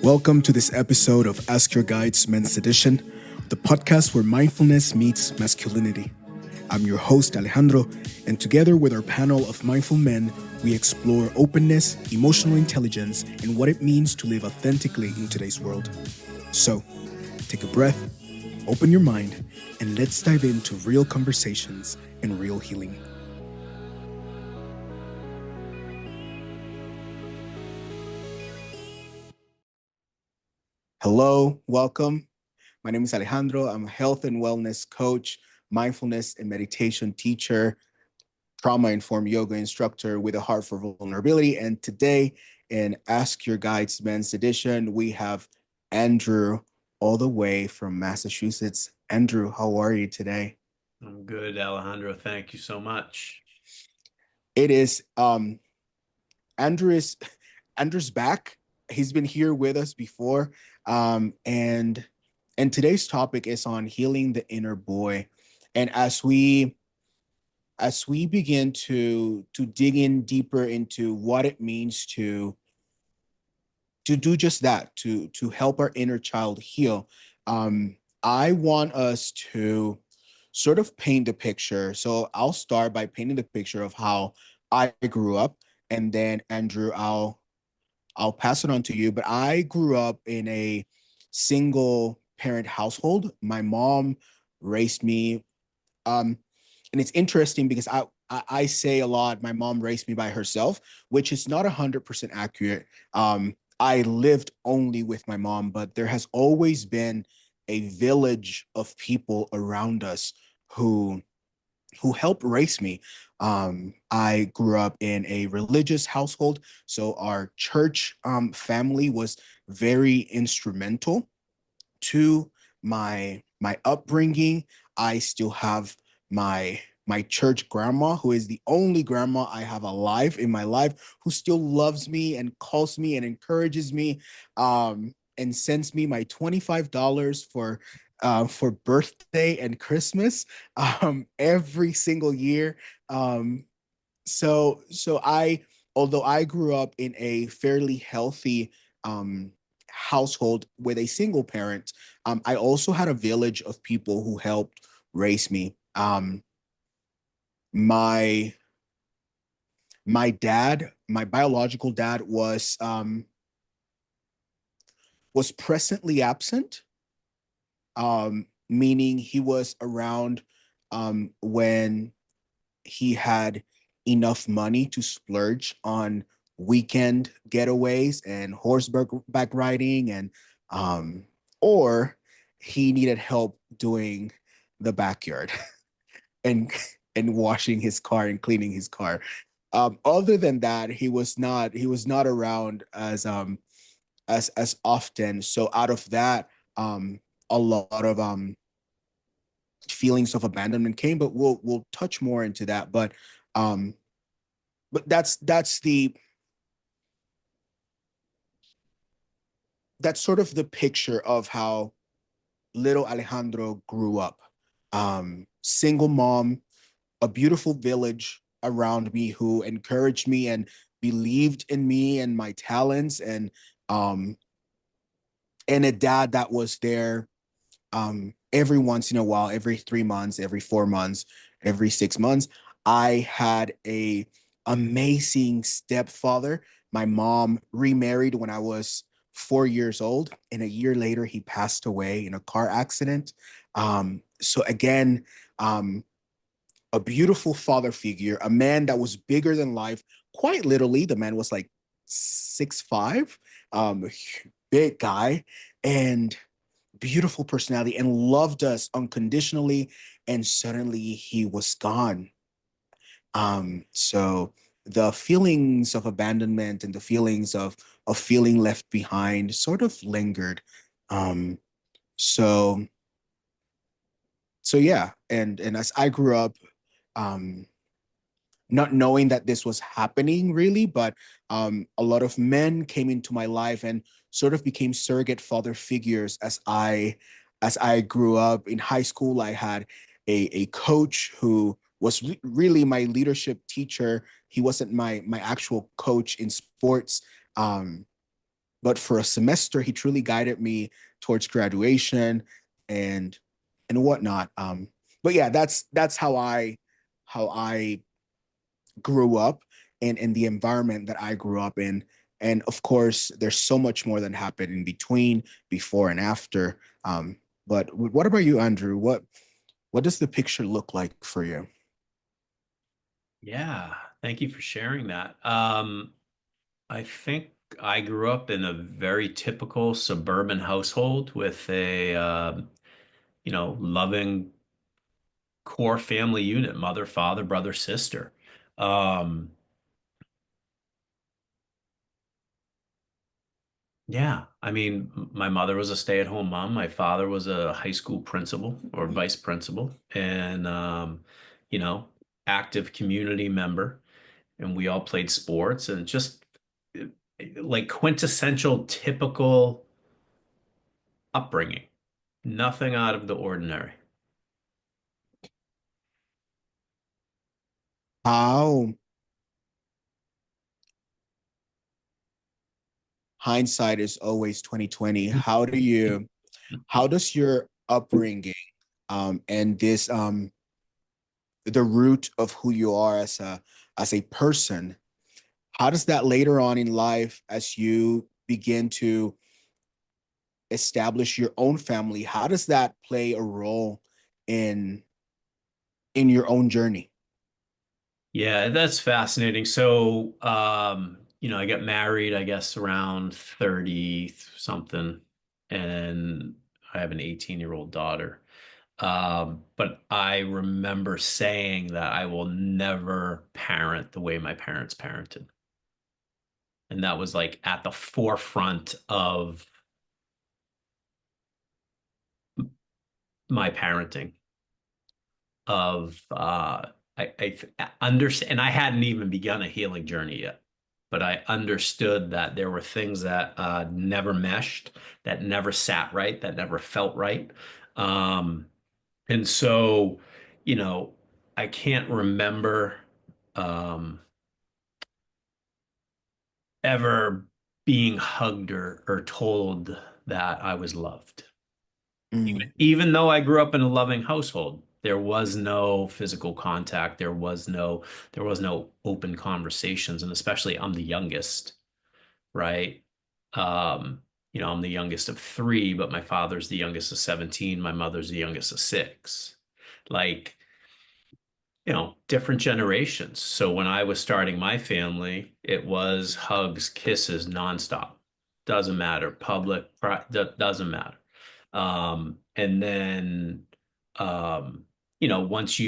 Welcome to this episode of Ask Your Guides Men's Edition, the podcast where mindfulness meets masculinity. I'm your host, Alejandro, and together with our panel of mindful men, we explore openness, emotional intelligence, and what it means to live authentically in today's world. So, take a breath, open your mind, and let's dive into real conversations and real healing. Hello, welcome. My name is Alejandro. I'm a health and wellness coach, mindfulness and meditation teacher, trauma-informed yoga instructor with a heart for vulnerability. And today in Ask Your Guides Men's Edition, we have Andrew all the way from Massachusetts. Andrew, how are you today? I'm good, Alejandro. Thank you so much. It is Andrew is Andrew's back. He's been here with us before. And today's topic is on healing the inner boy. And as we begin to dig in deeper into what it means to do just that, to help our inner child heal, I want us to sort of paint the picture. So I'll start by painting the picture of how I grew up, and then Andrew, I'll pass it on to you. But I grew up in a single parent household. My mom raised me. And it's interesting because I say a lot, my mom raised me by herself, which is not 100% accurate. I lived only with my mom, but there has always been a village of people around us who who helped raise me. I grew up in a religious household, so our church family was very instrumental to my upbringing. I still have my church grandma, who is the only grandma I have alive in my life, who still loves me and calls me and encourages me, and sends me my $25 for birthday and Christmas, every single year. Um, so although I grew up in a fairly healthy household with a single parent, I also had a village of people who helped raise me. My my dad, my biological dad, was presently absent, meaning he was around when he had enough money to splurge on weekend getaways and horseback riding, and um, or he needed help doing the backyard and and washing his car and cleaning his car. Other than that, he was not around as often. So out of that, a lot of feelings of abandonment came, but we'll touch more into that. Um, but that's sort of the picture of how little Alejandro grew up. Single mom, a beautiful village around me who encouraged me and believed in me and my talents, um and a dad that was there every once in a while, every 3 months, every 4 months, every 6 months. I had a amazing stepfather. My mom remarried when I was 4 years old, and a year later he passed away in a car accident. So again, um, a beautiful father figure, a man that was bigger than life. Quite literally, the man was like 6'5", big guy, and beautiful personality, and loved us unconditionally. And suddenly he was gone. So the feelings of abandonment and the feelings of feeling left behind sort of lingered. Um, so so yeah, and as I grew up, um, not knowing that this was happening really, but a lot of men came into my life and sort of became surrogate father figures as I grew up. In high school, I had a coach who was really my leadership teacher. He wasn't my actual coach in sports. Um, but for a semester, he truly guided me towards graduation and and whatnot. But yeah, that's how I grew up and in the environment that I grew up in. And of course, there's so much more that happened in between, before and after. But what about you, Andrew? What does the picture look like for you? Yeah, thank you for sharing that. I think I grew up in a very typical suburban household with a loving core family unit, mother, father, brother, sister. Um, yeah, I mean, my mother was a stay-at-home mom. My father was a high school principal or vice principal, and you know, active community member. And we all played sports and just uh, like quintessential typical upbringing. Nothing out of the ordinary. How hindsight is always 2020. How does your upbringing and this the root of who you are as a person, how does that later on in life, as you begin to establish your own family, how does that play a role in your own journey? Yeah, that's fascinating. So, I got married, I guess, around 30 something, and I have an 18-year-old daughter. But I remember saying that I will never parent the way my parents parented. And that was like at the forefront of my parenting of I understand, and I hadn't even begun a healing journey yet, but I understood that there were things that never meshed, that never sat right, that never felt right. Um, and so, you know, I can't remember um, ever being hugged or told that I was loved. Mm, Even though I grew up in a loving household, there was no physical contact. There was no open conversations. And especially I'm the youngest, right? Um, I'm the youngest of three, but my father's the youngest of 17. My mother's the youngest of six. Like, different generations. So when I was starting my family, it was hugs, kisses nonstop. Doesn't matter. Public, doesn't matter. And then, um, once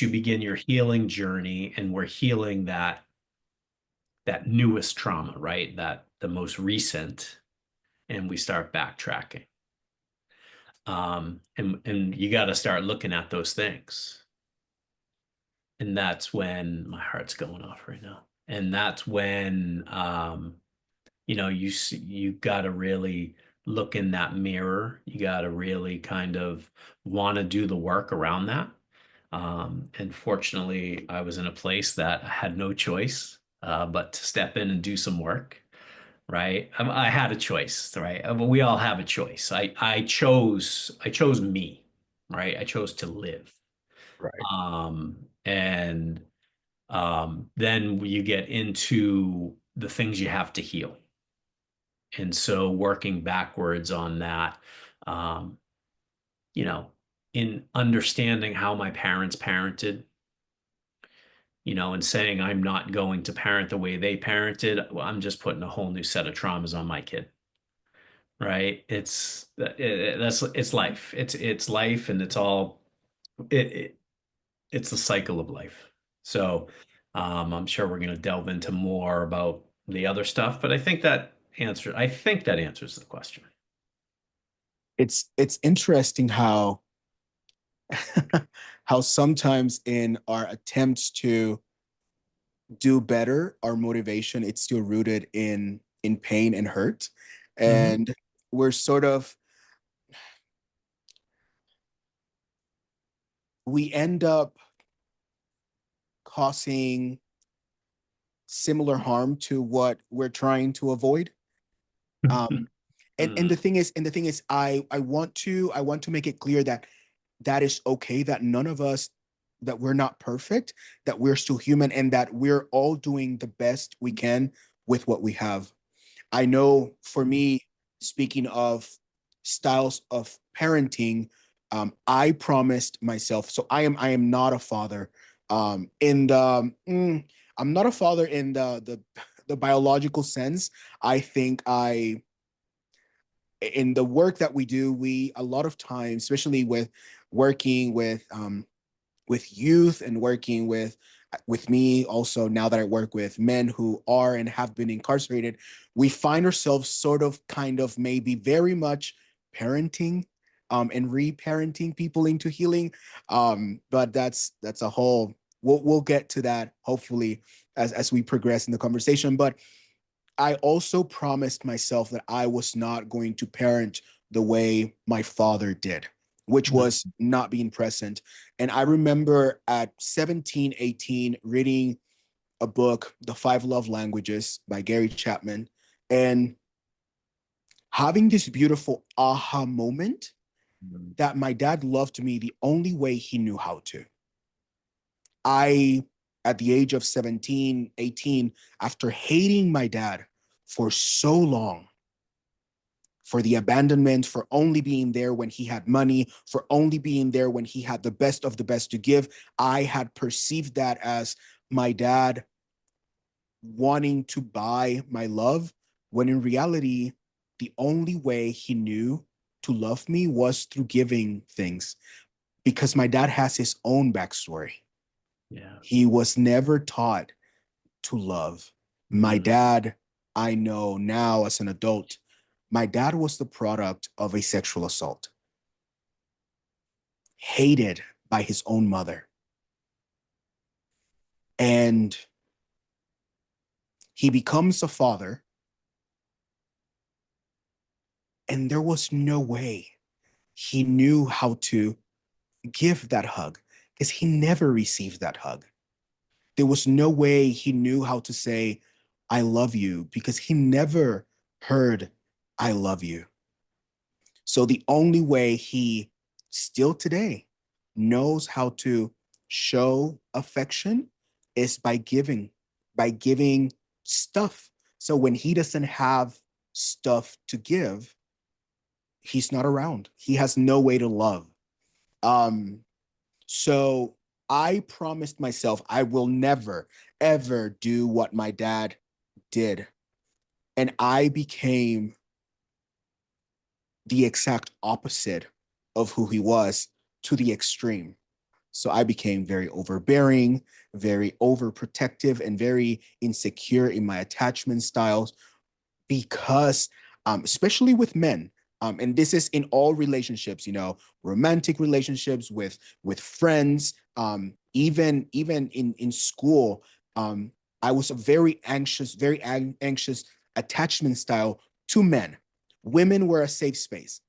you begin your healing journey, and we're healing that newest trauma, right? That the most recent, and we start backtracking. And you got to start looking at those things. And that's when my heart's going off right now. And that's when you got to really look in that mirror. You got to really kind of want to do the work around that. And fortunately, I was in a place that I had no choice but to step in and do some work. Right? I had a choice, right? We all have a choice. I chose me, right? I chose to live. right. And then you get into the things you have to heal. And so working backwards on that, um, you know, in understanding how my parents parented, and saying I'm not going to parent the way they parented, well, I'm just putting a whole new set of traumas on my kid, right? It's life. It's life, and it's the cycle of life. So I'm sure we're going to delve into more about the other stuff, but I think that answers the question. It's interesting how how sometimes in our attempts to do better, our motivation, it's still rooted in pain and hurt. Mhm. Mm-hmm. And we're sort of we end up causing similar harm to what we're trying to avoid. Um, and Mm, the thing is, I want to make it clear that that is okay. That none of us, that we're not perfect, that we're still human, and that we're all doing the best we can with what we have. I know for me, speaking of styles of parenting, I promised myself. So I am not a father. In the I'm not a father in the biological sense. I think I in the work that we do, we a lot of times, especially with working with youth and working with me also now that I work with men who are and have been incarcerated, we find ourselves sort of kind of maybe very much parenting and reparenting people into healing. But that's a whole we'll get to that hopefully as we progress in the conversation. But I also promised myself that I was not going to parent the way my father did, which mm, was not being present. And I remember at 17, 18, reading a book, The Five Love Languages by Gary Chapman, and having this beautiful aha moment mm, that my dad loved me the only way he knew how to. I, at the age of 17, 18, after hating my dad for so long, for the abandonment, for only being there when he had money, for only being there when he had the best of the best to give. I had perceived that as my dad wanting to buy my love, when in reality, the only way he knew to love me was through giving things, because my dad has his own backstory. yeah. He was never taught to love. My Mm, dad, I know now as an adult, my dad was the product of a sexual assault, hated by his own mother. And he becomes a father, and there was no way he knew how to give that hug because he never received that hug. There was no way he knew how to say, I love you, because he never heard, I love you. So the only way he still today knows how to show affection is by giving stuff. So when he doesn't have stuff to give, he's not around. He has no way to love. Um, so I promised myself I will never, ever do what my dad did. And I became the exact opposite of who he was, to the extreme. So I became very overbearing, very overprotective, and very insecure in my attachment styles, because especially with men, and this is in all relationships, you know, romantic relationships, with friends, even in school. I was a very anxious, anxious attachment style to men. Women were a safe space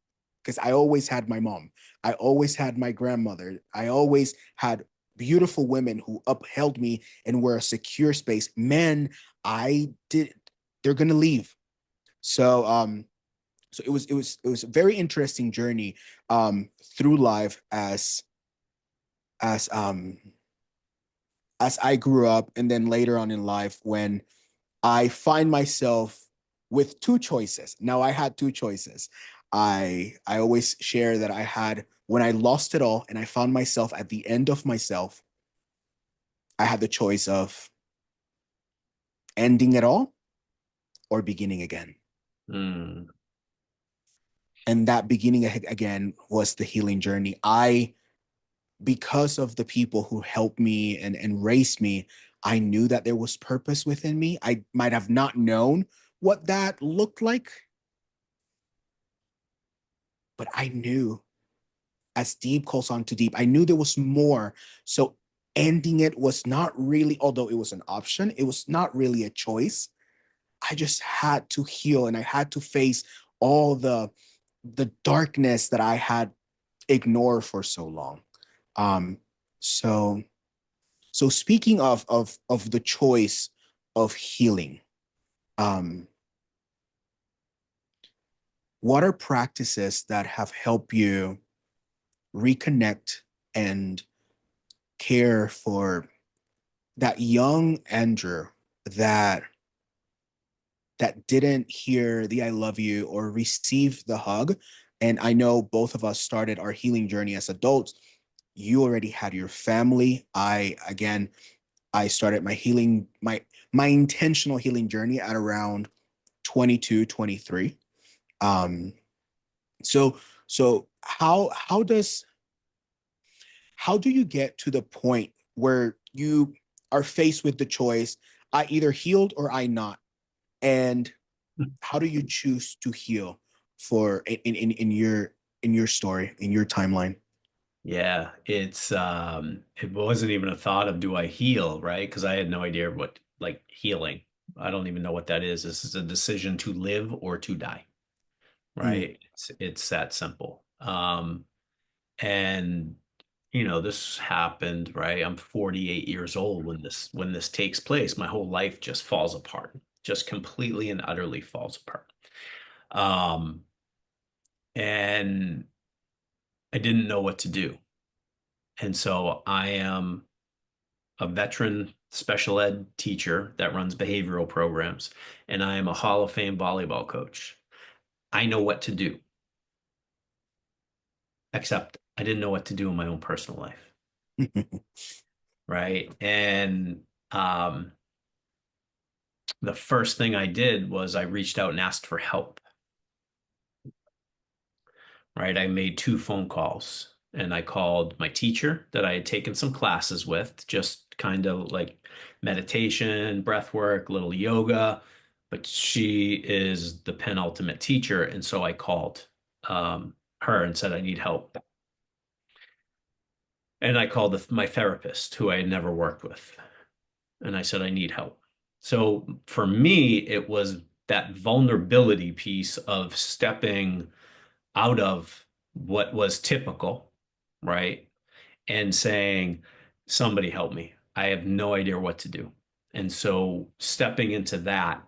because I always had my mom, I always had my grandmother, I always had beautiful women who upheld me and were a secure space. Men, I did, they're gonna leave. So so it was a very interesting journey through life as um as I grew up, and then later on in life when I find myself with two choices. Now I had two choices. I always share that I had, when I lost it all and I found myself at the end of myself, I had the choice of ending it all or beginning again. mm, And that beginning again was the healing journey. I, because of the people who helped me and raised me, I knew that there was purpose within me. I might have not known what that looked like, but I knew, as deep calls on to deep, I knew there was more. So ending it was not really, although it was an option, it was not really a choice. I just had to heal, and I had to face all the darkness that I had ignored for so long. So, so speaking of the choice of healing, um, what are practices that have helped you reconnect and care for that young Andrew that didn't hear the I love you or receive the hug? And I know both of us started our healing journey as adults. You already had your family. I started my my intentional healing journey at around 22, 23. Um, so how do you get to the point where you are faced with the choice, I either healed or I not? And how do you choose to heal for in your story, in your timeline? Yeah, it wasn't even a thought of do I heal, right? Because I had no idea what like healing. I don't even know what that is. This is a decision to live or to die, Mm. right? It's that simple. And this happened, right? I'm 48 years old when this takes place. My whole life just falls apart, just completely and utterly falls apart. Um, and I didn't know what to do. And so I am a veteran special ed teacher that runs behavioral programs, and I am a Hall of Fame volleyball coach. I know what to do, except I didn't know what to do in my own personal life, right? And the first thing I did was I reached out and asked for help, right? I made two phone calls and I called my teacher that I had taken some classes with, just kind of like meditation, breath work, little yoga, but she is the penultimate teacher. And so I called her and said, I need help. And I called my therapist, who I had never worked with, and I said, I need help. So for me, it was that vulnerability piece of stepping out of what was typical, right? And saying, somebody help me. I have no idea what to do. And so stepping into that,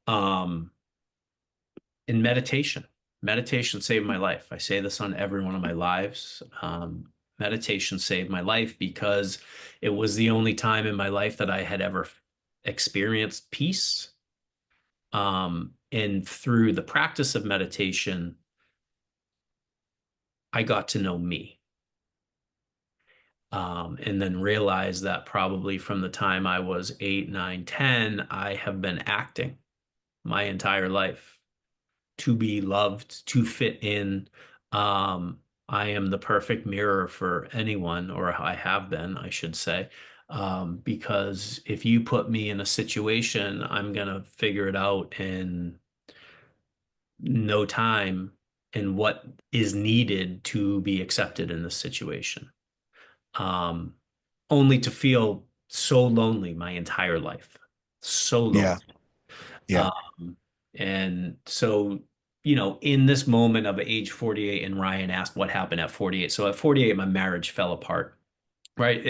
um, in meditation saved my life. I say this on every one of my lives. Meditation saved my life because it was the only time in my life that I had ever experienced peace. And through the practice of meditation, I got to know me. And then realized that probably from the time I was 8, 9, 10, I have been acting my entire life to be loved, to fit in. Um, I am the perfect mirror for anyone, or I have been, I should say. Because if you put me in a situation, I'm gonna figure it out in no time and what is needed to be accepted in this situation. Um, Only to feel so lonely my entire life, so Yeah, lonely. yeah. Um, and so, in this moment of age 48, and Ryan asked what happened at 48. So at 48, my marriage fell apart, right?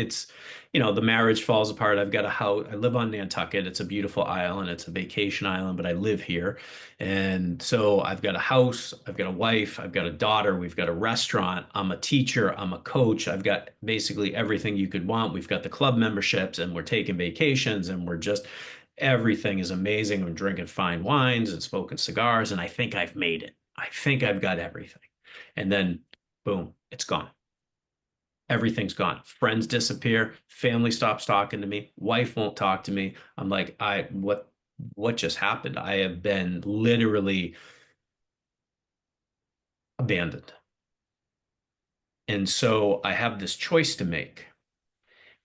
The marriage falls apart. I've got a house. I live on Nantucket. It's a beautiful island. It's a vacation island, but I live here. And so I've got a house. I've got a wife. I've got a daughter. We've got a restaurant. I'm a teacher. I'm a coach. I've got basically everything you could want. We've got the club memberships and we're taking vacations and everything is amazing. We're drinking fine wines and smoking cigars. And I think I've made it. I think I've got everything. And then boom, it's gone. Everything's gone. Friends disappear. Family stops talking to me. Wife won't talk to me. I'm like, what just happened? I have been literally abandoned. And so I have this choice to make,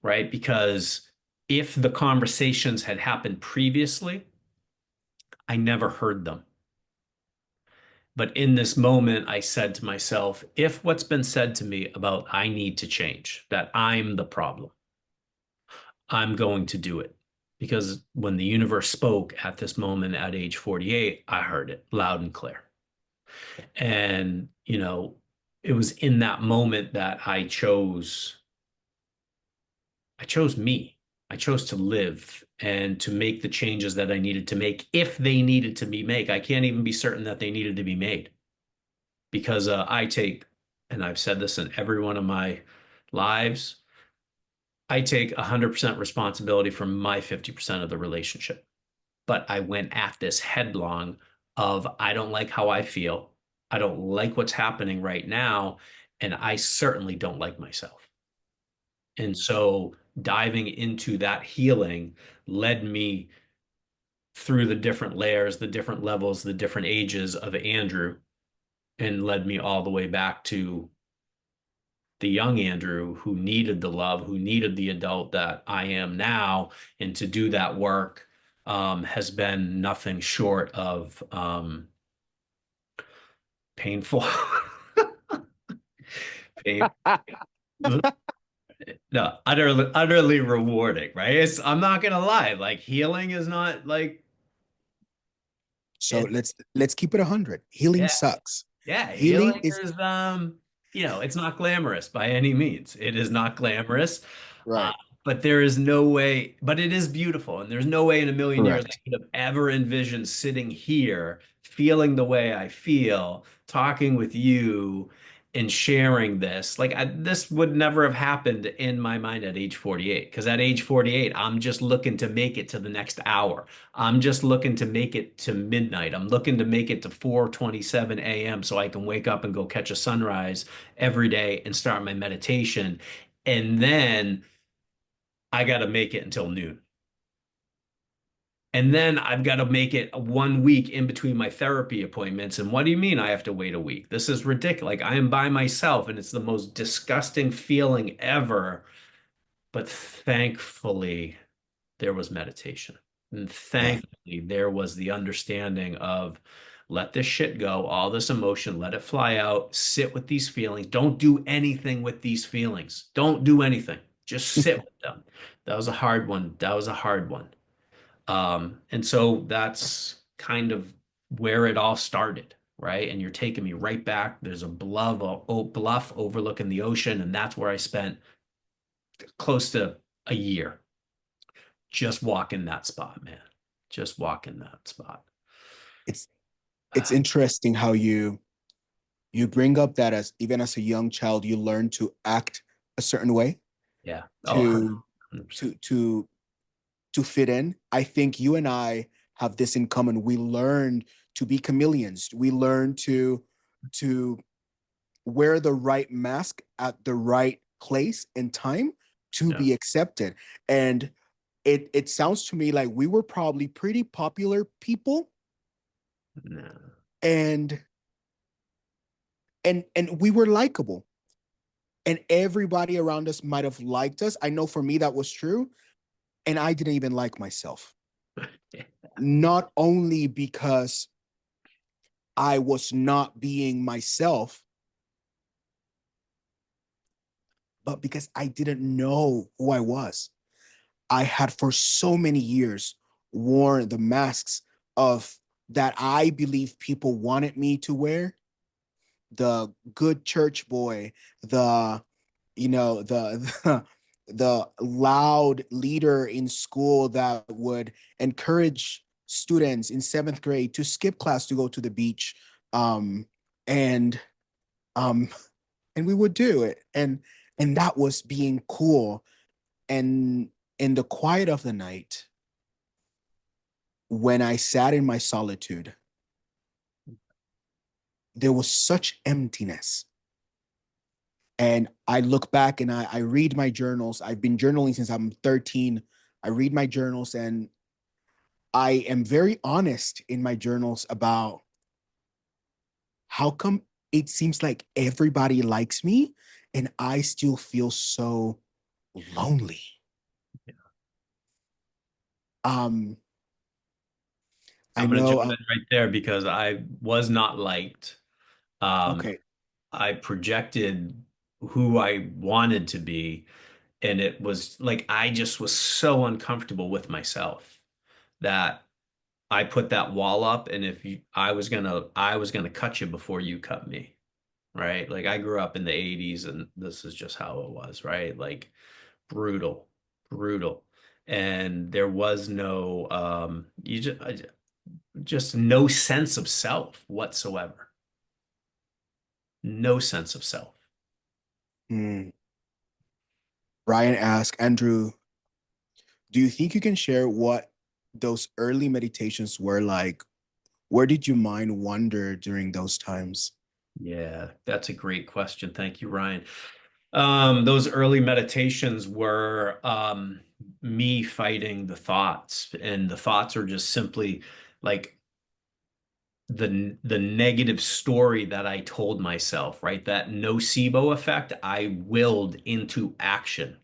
right? Because if the conversations had happened previously, I never heard them. But in this moment, I said to myself, if what's been said to me about I need to change, that I'm the problem, I'm going to do it. Because when the universe spoke at this moment at age 48, I heard it loud and clear. And, it was in that moment that I chose. I chose me. I chose to live and to make the changes that I needed to make if they needed to be made. I can't even be certain that they needed to be made because I take, and I've said this in every one of my lives, I take 100% responsibility for my 50% of the relationship. But I went at this headlong of I don't like how I feel. I don't like what's happening right now. And I certainly don't like myself. And so diving into that healing led me through the different layers, the different levels, the different ages of Andrew, and led me all the way back to the young Andrew who needed the love, who needed the adult that I am now. And to do that work has been nothing short of painful. Pain, no, utterly rewarding, right? I'm not gonna lie, like healing is not like So it, let's keep it 100. Healing yeah. sucks. Yeah, Healing healing is is it's not glamorous by any means. It is not glamorous. Uh, right. but there is no way, but it is beautiful. And there's no way in a million years I Correct. could have ever envisioned sitting here, feeling the way I feel, talking with you and sharing this. This would never have happened in my mind at age 48. Because at age 48, I'm just looking to make it to the next hour. I'm just looking to make it to midnight. I'm looking to make it to 4:27 a.m. so I can wake up and go catch a sunrise every day and start my meditation. And then I got to make it until noon. And then I've got to make it 1 week in between my therapy appointments. And what do you mean I have to wait a week? This is ridiculous. Like I am by myself and it's the most disgusting feeling ever. But thankfully, there was meditation. And Yeah. thankfully, there was the understanding of let this shit go, all this emotion, let it fly out, sit with these feelings. Don't do anything with these feelings. Don't do anything. Just sit with them. That was a hard one. That was a hard one. And so that's kind of where it all started, right? And you're taking me right back. There's a bluff overlooking the ocean, and that's where I spent close to a year just walking that spot, man. Just walking that spot. It's it's interesting how you bring up that as even as a young child you learn to act a certain way Yeah. Oh, to 100%. to to to fit in. I think you and I have this in common. We learned to be chameleons. We learn to wear the right mask at the right place and time to Yeah. be accepted. And it sounds to me like we were probably pretty popular people, No. and and we were likable, and everybody around us might have liked us. I know for me that was true, and I didn't even like myself. Not only because I was not being myself, but because I didn't know who I was. I had for so many years worn the masks of that I believe people wanted me to wear. The good church boy, the the the loud leader in school that would encourage students in seventh grade to skip class to go to the beach, um, and um, and we would do it, and that was being cool. And in the quiet of the night, when I sat in my solitude, there was such emptiness. And I look back and I read my journals. I've been journaling since I'm 13. I read my journals and I am very honest in my journals about how come it seems like everybody likes me and I still feel so lonely. Um, I I'm going to know. jump in right there because I was not liked. Um, Okay. I projected who I wanted to be, and it was like I just was so uncomfortable with myself that I put that wall up, and if you, I was gonna cut you before you cut me, right? Like I grew up in the 80s, and this is just how it was, right? Like brutal. brutal. And there was no, just no sense of self whatsoever. No sense of self. Hmm. Ryan asked, Andrew, do you think you can share what those early meditations were like? Where did your mind wander during those times? Yeah, that's a great question. Thank you, Ryan. Those early meditations were me fighting the thoughts, and the thoughts are just simply like the negative story that I told myself, right? That nocebo effect I willed into action.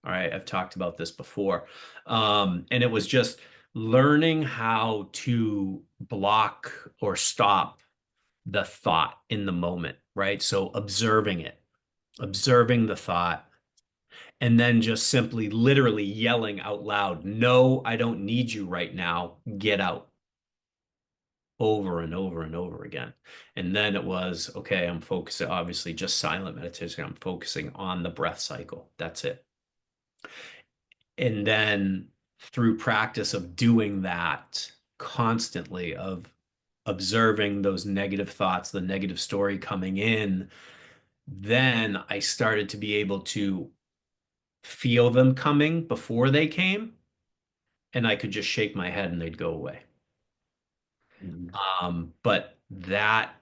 All right, I've talked about this before. And it was just learning how to block or stop the thought in the moment, right? So observing it, observing the thought, and then just simply literally yelling out loud, no, I don't need you right now. Get out, over and over and over again. And then it was, okay, I'm focusing, obviously, just silent meditation. I'm focusing on the breath cycle. That's it. And then through practice of doing that constantly, of observing those negative thoughts, the negative story coming in, then I started to be able to feel them coming before they came, and I could just shake my head and they'd go away. Mhm. But that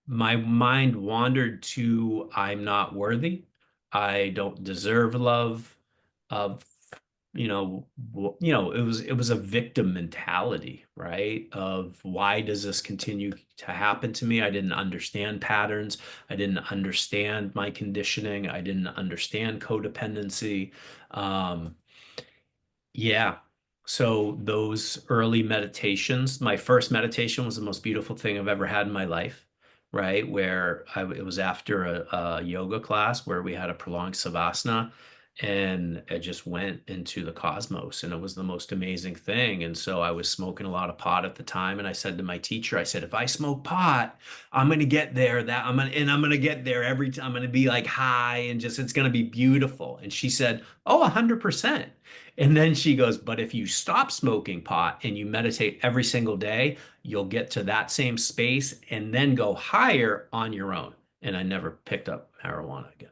my mind wandered to, I'm not worthy. I don't deserve love. Of, it was a victim mentality, right? Of why does this continue to happen to me? I didn't understand patterns. I didn't understand my conditioning. I didn't understand codependency. Um, yeah. So those early meditations, my first meditation was the most beautiful thing I've ever had in my life, right? It was after a yoga class where we had a prolonged savasana, and it just went into the cosmos, and it was the most amazing thing. And so I was smoking a lot of pot at the time, and I said to my teacher, I said, if I smoke pot, I'm gonna get there. I'm gonna get there every time. I'm gonna be like high, and just it's gonna be beautiful. And she said, oh, 100%. And then she goes, but if you stop smoking pot and you meditate every single day, you'll get to that same space and then go higher on your own. And I never picked up marijuana again.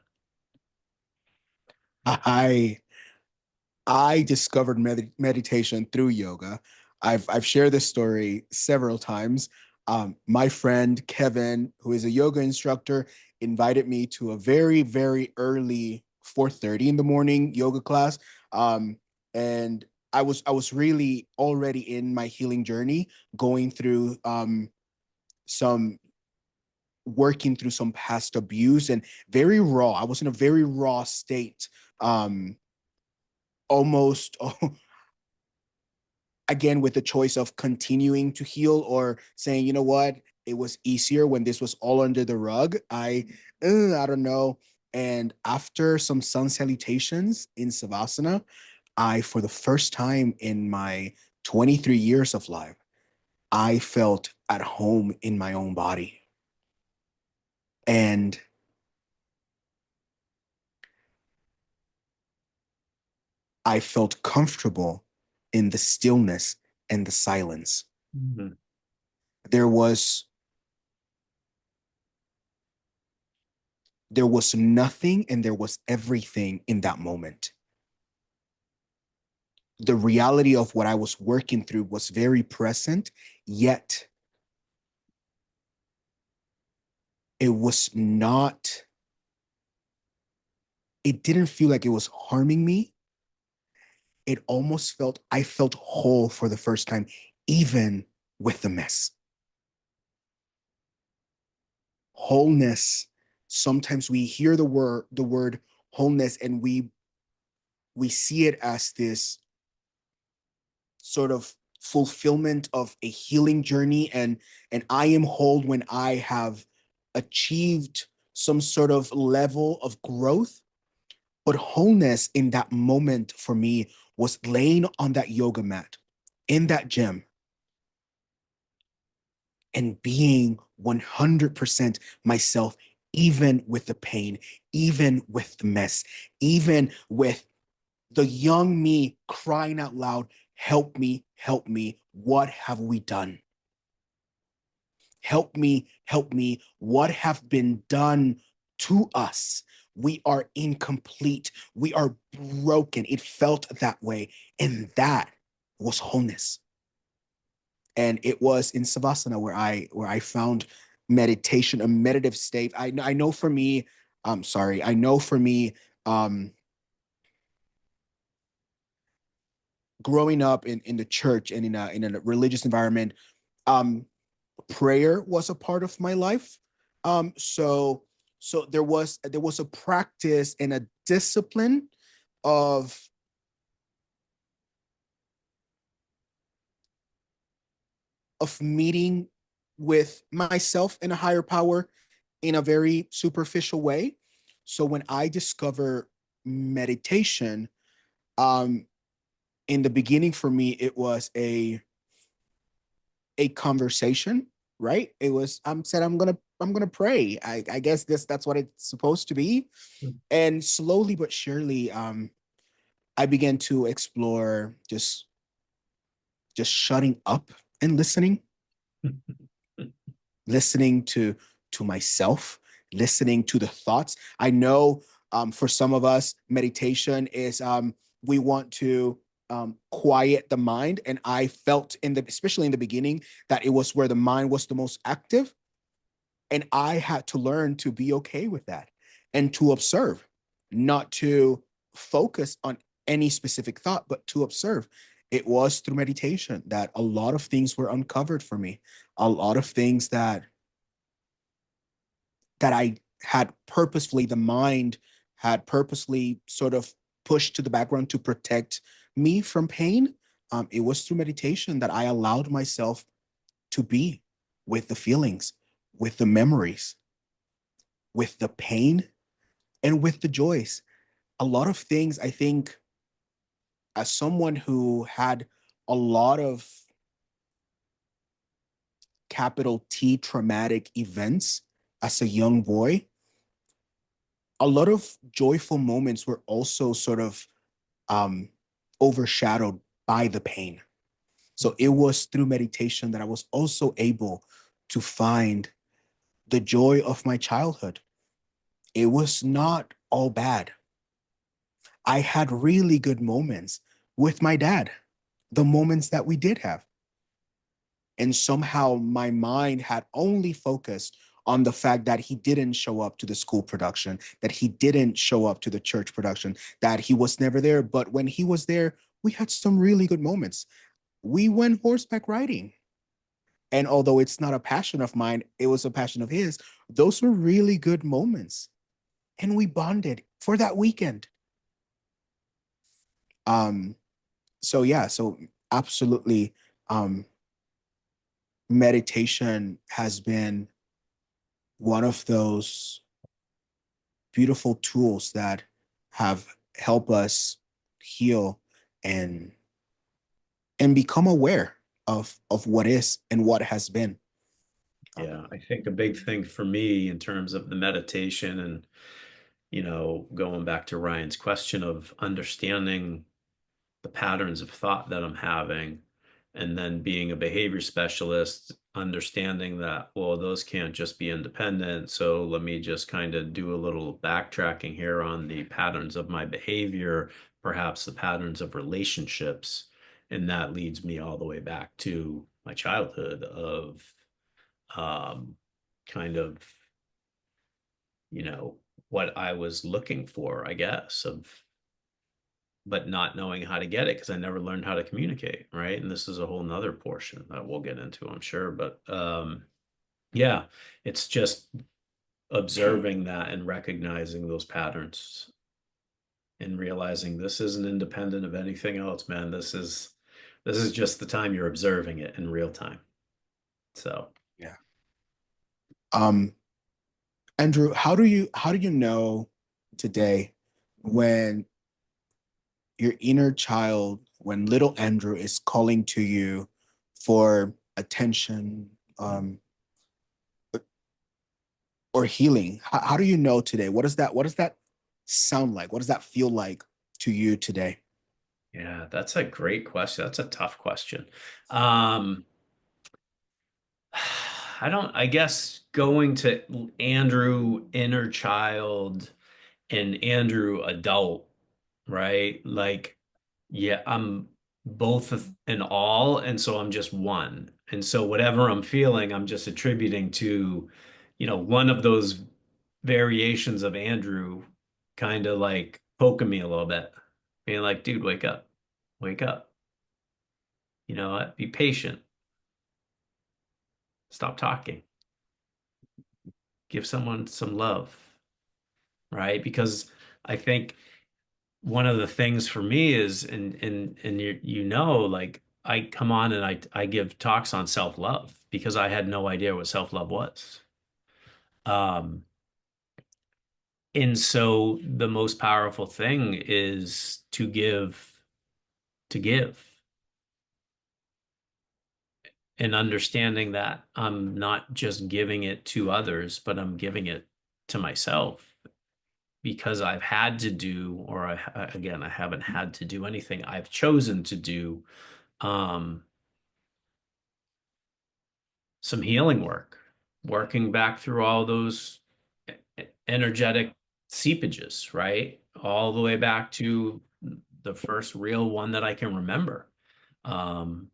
I I discovered meditation through yoga. I've shared this story several times. My friend Kevin, who is a yoga instructor, invited me to a very very early 4:30 in the morning yoga class, and I was really already in my healing journey, going through some working through some past abuse and very raw. I was in a very raw state. Almost again with the choice of continuing to heal or saying, you know what, it was easier when this was all under the rug. I don't know. And after some sun salutations in Savasana, I, for the first time in my 23 years of life, I felt at home in my own body. And I felt comfortable in the stillness and the silence. Mhm. There was there was nothing and there was everything in that moment. The reality of what I was working through was very present, yet it was not, it didn't feel like it was harming me. It almost felt, I felt whole for the first time, even with the mess. Wholeness. Sometimes we hear the word wholeness and we see it as this sort of fulfillment of a healing journey, and I am whole when I have achieved some sort of level of growth. But wholeness in that moment for me was laying on that yoga mat in that gym and being 100% myself, even with the pain, even with the mess, even with The young me crying out loud, help me, what have we done? Help me, what have been done to us? We are incomplete. We are broken. It felt that way. And that was wholeness. And it was in Savasana where I found meditation, a meditative state. I know for me, I'm sorry, I know for me, um, growing up in the church and in a religious environment, um, prayer was a part of my life. So there was a practice and a discipline of meeting with myself and a higher power in a very superficial way. So when I discover meditation, um, in the beginning for me, it was a conversation, right? It was said I'm gonna pray. I guess that's what it's supposed to be. And slowly but surely, I began to explore just shutting up and listening to myself, listening to the thoughts. I know, for some of us, meditation is, we want to quiet the mind, and I felt especially in the beginning, that it was where the mind was the most active, and I had to learn to be okay with that and to observe, not to focus on any specific thought, but to observe. It was through meditation that a lot of things were uncovered for me, a lot of things that I had purposefully, the mind had purposely sort of pushed to the background to protect me from pain. It was through meditation that I allowed myself to be with the feelings, with the memories, with the pain, and with the joys. A lot of things, I think, as someone who had a lot of capital T traumatic events as a young boy, a lot of joyful moments were also sort of um, overshadowed by the pain. So it was through meditation that I was also able to find the joy of my childhood. It was not all bad. I had really good moments with my dad, the moments that we did have. And somehow my mind had only focused on the fact that he didn't show up to the school production, that he didn't show up to the church production, that he was never there. But when he was there, we had some really good moments. We went horseback riding. And although it's not a passion of mine, it was a passion of his. Those were really good moments. And we bonded for that weekend. Um, so yeah, so absolutely, um, meditation has been one of those beautiful tools that have helped us heal and become aware of what is and what has been. Yeah, I think a big thing for me in terms of the meditation and, going back to Ryan's question of understanding the patterns of thought that I'm having, and then being a behavior specialist, understanding that, well, those can't just be independent. So let me just kind of do a little backtracking here on the patterns of my behavior, perhaps the patterns of relationships. And that leads me all the way back to my childhood of um, kind of, you know, what I was looking for, I guess, of but not knowing how to get it because I never learned how to communicate, right? And this is a whole nother portion that we'll get into, I'm sure. But yeah, it's just observing that and recognizing those patterns and realizing this isn't independent of anything else, man. This is just the time you're observing it in real time. So Yeah. Um, Andrew, how do you know today when your inner child, when little Andrew is calling to you for attention, or healing? How do you know today? What does that sound like? What does that feel like to you today? Yeah, that's a great question. That's a tough question. Um, I guess going to Andrew inner child and Andrew adult, right? Like, yeah, I'm both in all, and so I'm just one. And so whatever I'm feeling, I'm just attributing to, one of those variations of Andrew kind of like poking me a little bit, being like, dude, wake up, wake up. You know what? Be patient. Stop talking. Give someone some love, right? Because I think one of the things for me is, and like I come on and I give talks on self-love because I had no idea what self-love was. Um, and so the most powerful thing is to give, and understanding that I'm not just giving it to others, but I'm giving it to myself because I've had to do, or again, I haven't had to do anything. I've chosen to do um, some healing work, working back through all those energetic seepages, right? All the way back to the first real one that I can remember. Um,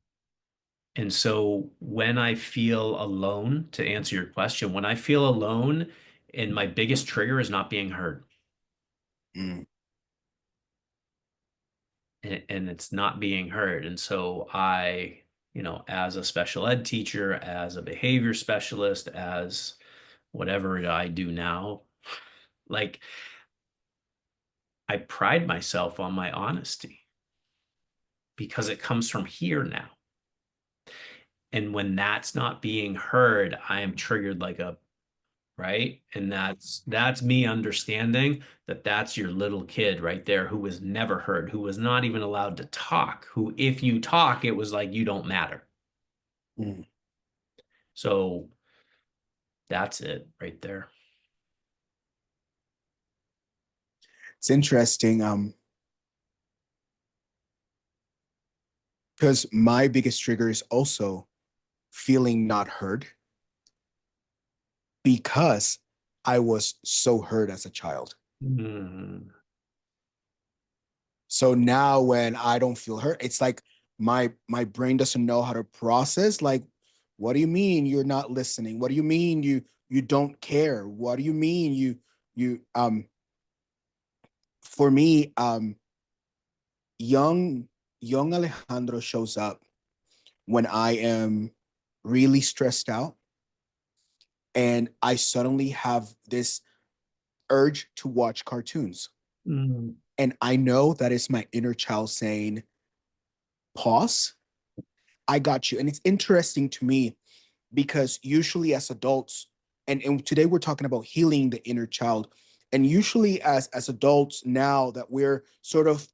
and so when I feel alone, to answer your question, when I feel alone, and my biggest trigger is not being heard. Mm. And it's not being heard. And so as a special ed teacher, as a behavior specialist, as whatever I do now, like I pride myself on my honesty because it comes from here now. And when that's not being heard, I am triggered like a right. And that's me understanding that that's your little kid right there who was never heard, who was not even allowed to talk, who, if you talk, it was like you don't matter. Mm. So that's it right there. It's interesting, because my biggest trigger is also feeling not heard because I was so hurt as a child. Mm, So now when I don't feel hurt, it's like my brain doesn't know how to process. Like, what do you mean you're not listening? What do you mean you don't care? What do you mean you for me, young young Alejandro shows up when I am really stressed out and I suddenly have this urge to watch cartoons. mm, And I know that is my inner child saying, pause, I got you. And it's interesting to me because usually as adults, and today we're talking about healing the inner child. And usually as adults, now that we're sort of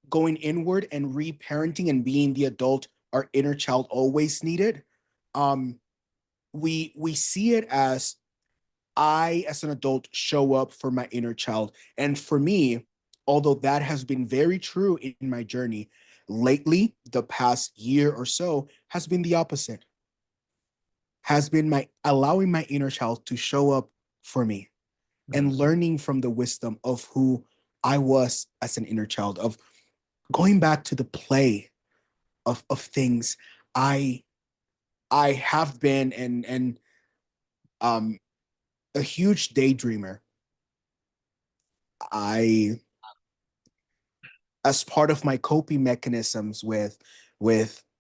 going inward and reparenting and being the adult our inner child always needed, um, we see it as I, as an adult, show up for my inner child. And for me, although that has been very true in my journey, lately, the past year or so, has been the opposite, has been my allowing my inner child to show up for me and mm, learning from the wisdom of who I was as an inner child, of going back to the play of things. I I have been and um a huge daydreamer. I, as part of my coping mechanisms with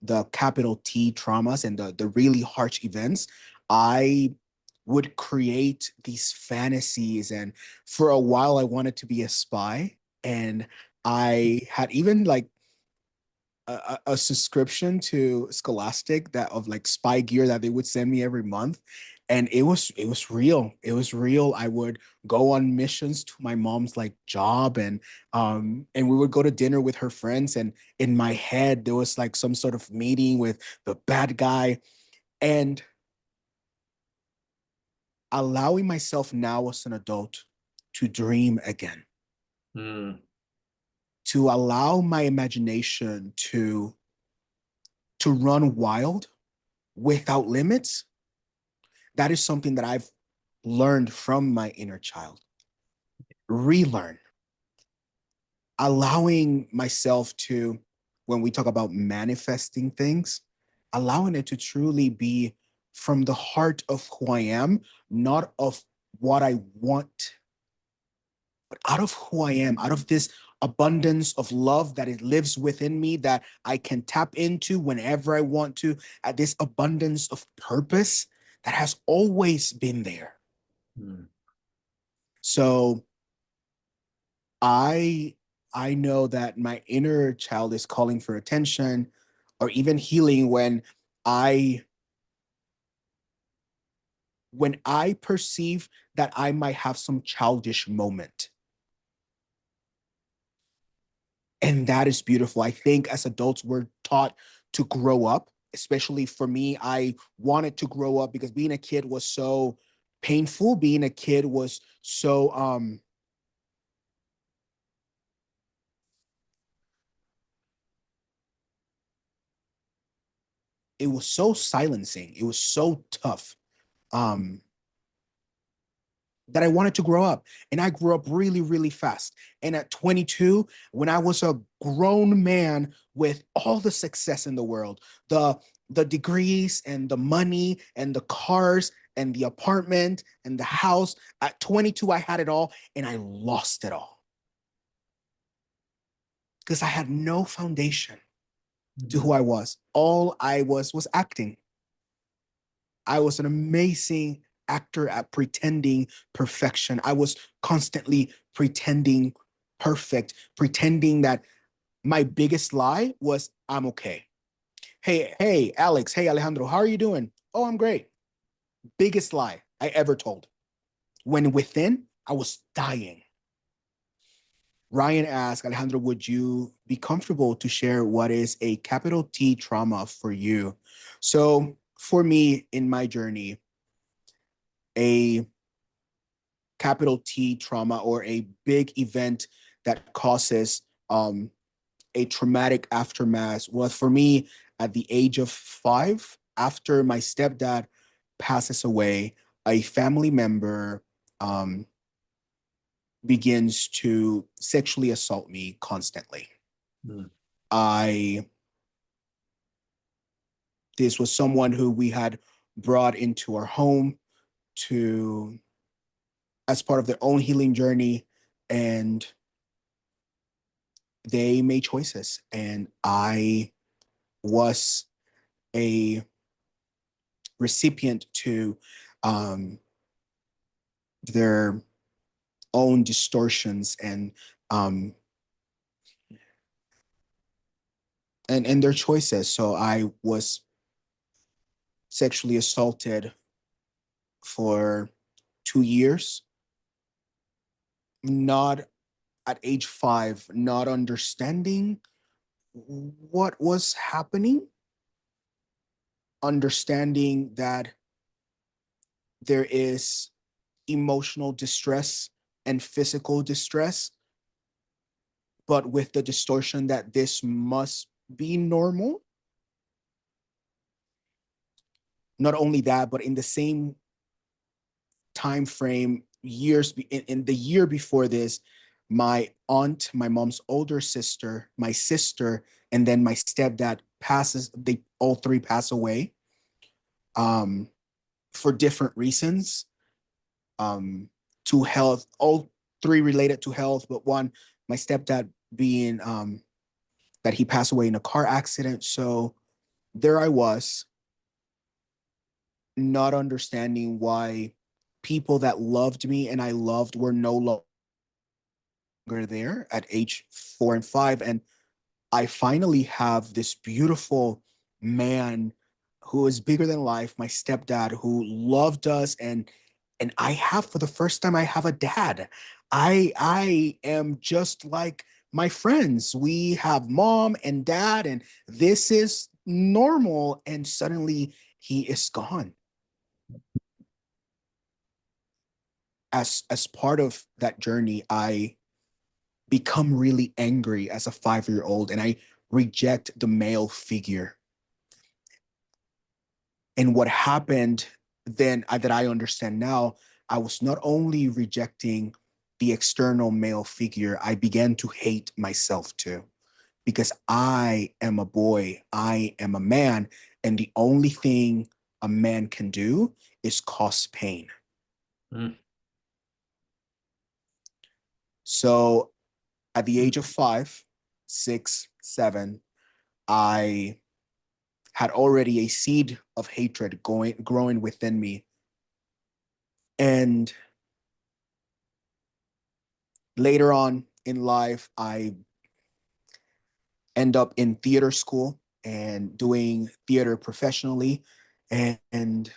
the capital T traumas and the really harsh events, I would create these fantasies. And for a while, I wanted to be a spy. And I had even like a subscription to Scholastic that of like spy gear that they would send me every month. And it was real. It was real. I would go on missions to my mom's like job and we would go to dinner with her friends. And in my head, there was like some sort of meeting with the bad guy. And allowing myself now as an adult to dream again, Mm, to allow my imagination to run wild without limits. That is something that I've learned from my inner child. Relearn, allowing myself to, when we talk about manifesting things, allowing it to truly be from the heart of who I am, not of what I want, but out of who I am, out of this abundance of love that it lives within me that I can tap into whenever I want to, at this abundance of purpose that has always been there. mm, So I I know that my inner child is calling for attention or even healing I when I perceive that I might have some childish moment. And that is beautiful. I think as adults, we're taught to grow up, especially for me. I wanted to grow up because being a kid was so painful. Being a kid was so, it was so silencing. It was so tough. Um, that I wanted to grow up. And I grew up really, really fast. And at 22, when I was a grown man with all the success in the world, the the degrees and the money and the cars and the apartment and the house, at 22 I had it all and I lost it all because I had no foundation to mm, who I was. All I was acting. I was an amazing actor at pretending perfection. I was constantly pretending perfect, pretending that my biggest lie was I'm okay. Hey, Alex. Hey, Alejandro. How are you doing? Oh, I'm great. Biggest lie I ever told. When within, I was dying. Ryan asked, Alejandro, would you be comfortable to share what is a capital T trauma for you? So, for me in my journey, a capital T trauma or a big event that causes a traumatic aftermath was for me at the age of 5, after my stepdad passes away, a family member um, begins to sexually assault me constantly. mm, I This was someone who we had brought into our home to as part of their own healing journey, and they made choices, and I was a recipient to um, their own distortions um, and their choices. So I was sexually assaulted for 2 years, not at age 5, not understanding what was happening, understanding that there is emotional distress and physical distress, but with the distortion that this must be normal. Not only that, but in the same time frame, in the year before this, my aunt, my mom's older sister, my sister, and then my stepdad passes. They all three pass away um, for different reasons. Um, to health, all three related to health, but one, my stepdad being that he passed away in a car accident. So there I was, not understanding why people that loved me and I loved were no longer there at age 4 and 5. And I finally have this beautiful man who is bigger than life, my stepdad, who loved us, and I have, for the first time, I have a dad. I am just like my friends. We have mom and dad, and this is normal. And suddenly he is gone. As part of that journey, I become really angry as a 5-year old, and I reject the male figure. And what happened then, that I understand now, I was not only rejecting the external male figure, I began to hate myself too, because I am a boy, I am a man, and the only thing a man can do is cause pain. Mm, So at the age mm, of 5, 6, 7, I had already a seed of hatred growing within me. And later on in life, I end up in theater school and doing theater professionally. And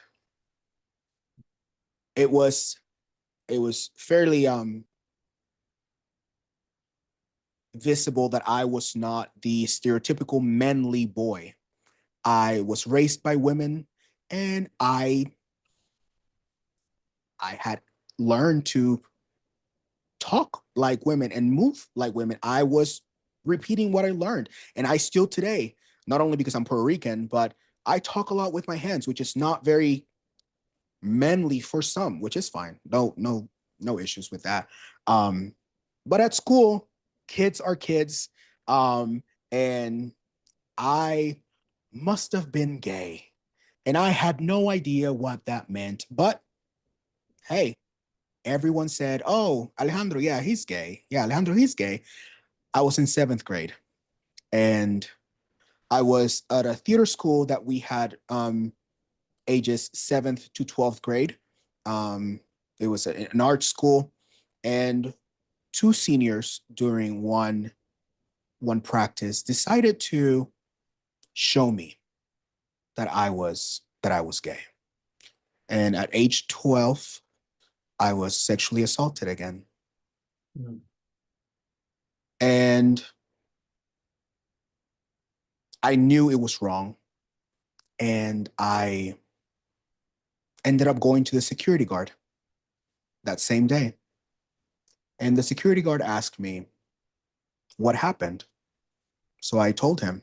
it was fairly visible that I was not the stereotypical manly boy. I was raised by women, and I had learned to talk like women and move like women. I was repeating what I learned. And I still today, not only because I'm Puerto Rican, but I talk a lot with my hands, which is not very manly for some, which is fine. No issues with that. Um, but at school, kids are kids. And I must have been gay. And I had no idea what that meant. But hey, everyone said, "Oh, Alejandro, yeah, he's gay. Yeah, Alejandro, he's gay." I was in 7th grade, and I was at a theater school that we had ages 7th to 12th grade. Um, it was an art school, and two seniors during one practice decided to show me that I was gay. And at age 12, I was sexually assaulted again. mm, And I knew it was wrong. And I ended up going to the security guard that same day. And the security guard asked me what happened. So I told him.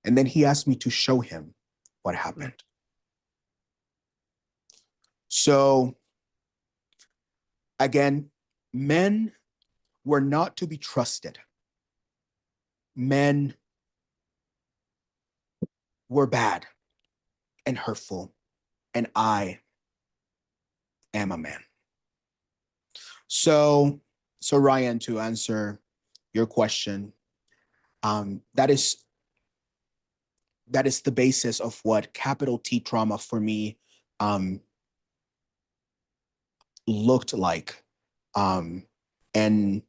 And then he asked me to show him what mm, happened. So again, men were not to be trusted. Men were bad and hurtful. And I am a man. So, so Ryan, to answer your question, that is the basis of what capital T trauma for me um, looked like. Um, and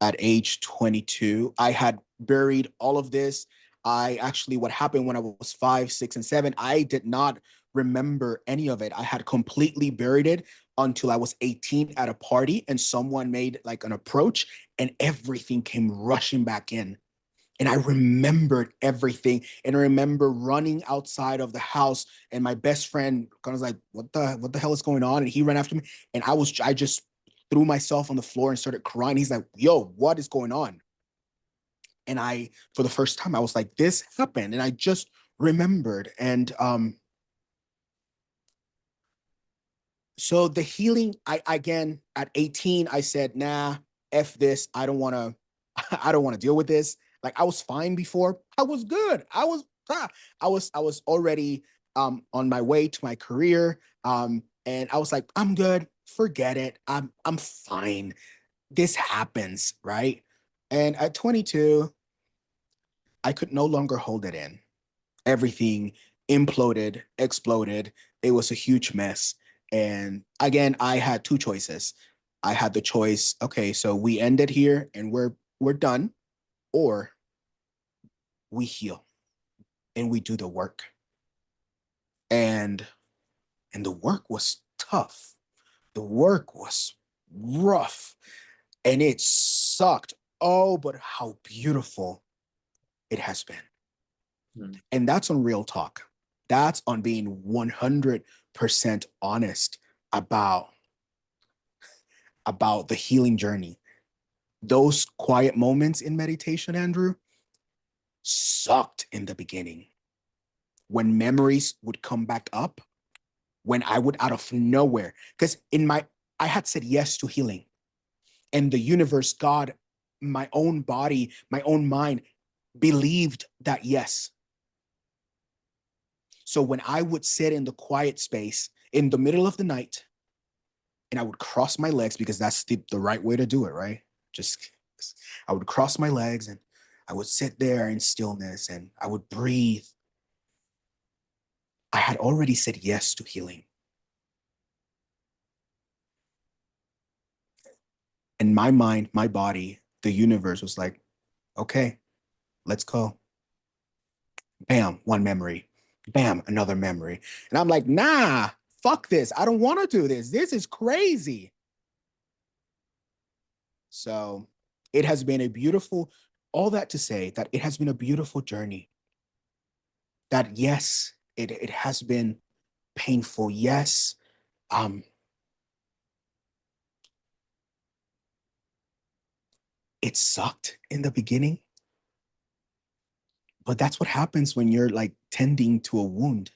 at age 22, I had buried all of this. What happened when I was 5, 6, and 7, I did not remember any of it. I had completely buried it until I was 18 at a party, and someone made like an approach, and everything came rushing back in. And I remembered everything. And I remember running outside of the house, and my best friend kind of was like, what the hell is going on? And he ran after me. And I just threw myself on the floor and started crying. He's like, yo, what is going on? And for the first time, I was like, this happened. And I just remembered. And so the healing, I again at 18, I said, nah, F this. I don't want to, I don't want to deal with this. Like I was fine before. I was good. I was already on my way to my career. And I was like, I'm good. Forget it. I'm fine. This happens, right? And at 22, I could no longer hold it in. Everything imploded, exploded. It was a huge mess. And again, I had two choices. I had the choice, okay, so we end it here and we're done, or we heal and we do the work. And and the work was tough. The work was rough and it sucked. Oh, but how beautiful it has been. mm, And that's on real talk. That's on being 100% honest about about the healing journey. Those quiet moments in meditation, Andrew, sucked in the beginning. When memories would come back up, when I would out of nowhere, because I had said yes to healing, and the universe, God, my own body, my own mind believed that yes. So when I would sit in the quiet space in the middle of the night and I would cross my legs, because that's the right way to do it, right? Just, I would cross my legs and I would sit there in stillness and I would breathe. I had already said yes to healing. And my mind, my body, the universe was like, okay, let's go. Bam, one memory. Bam, another memory. And I'm like, nah, fuck this. I don't want to do this. This is crazy. So it has been a beautiful, all that to say that it has been a beautiful journey. That yes, it has been painful. Yes, um, it sucked in the beginning, but that's what happens when you're like tending to a wound,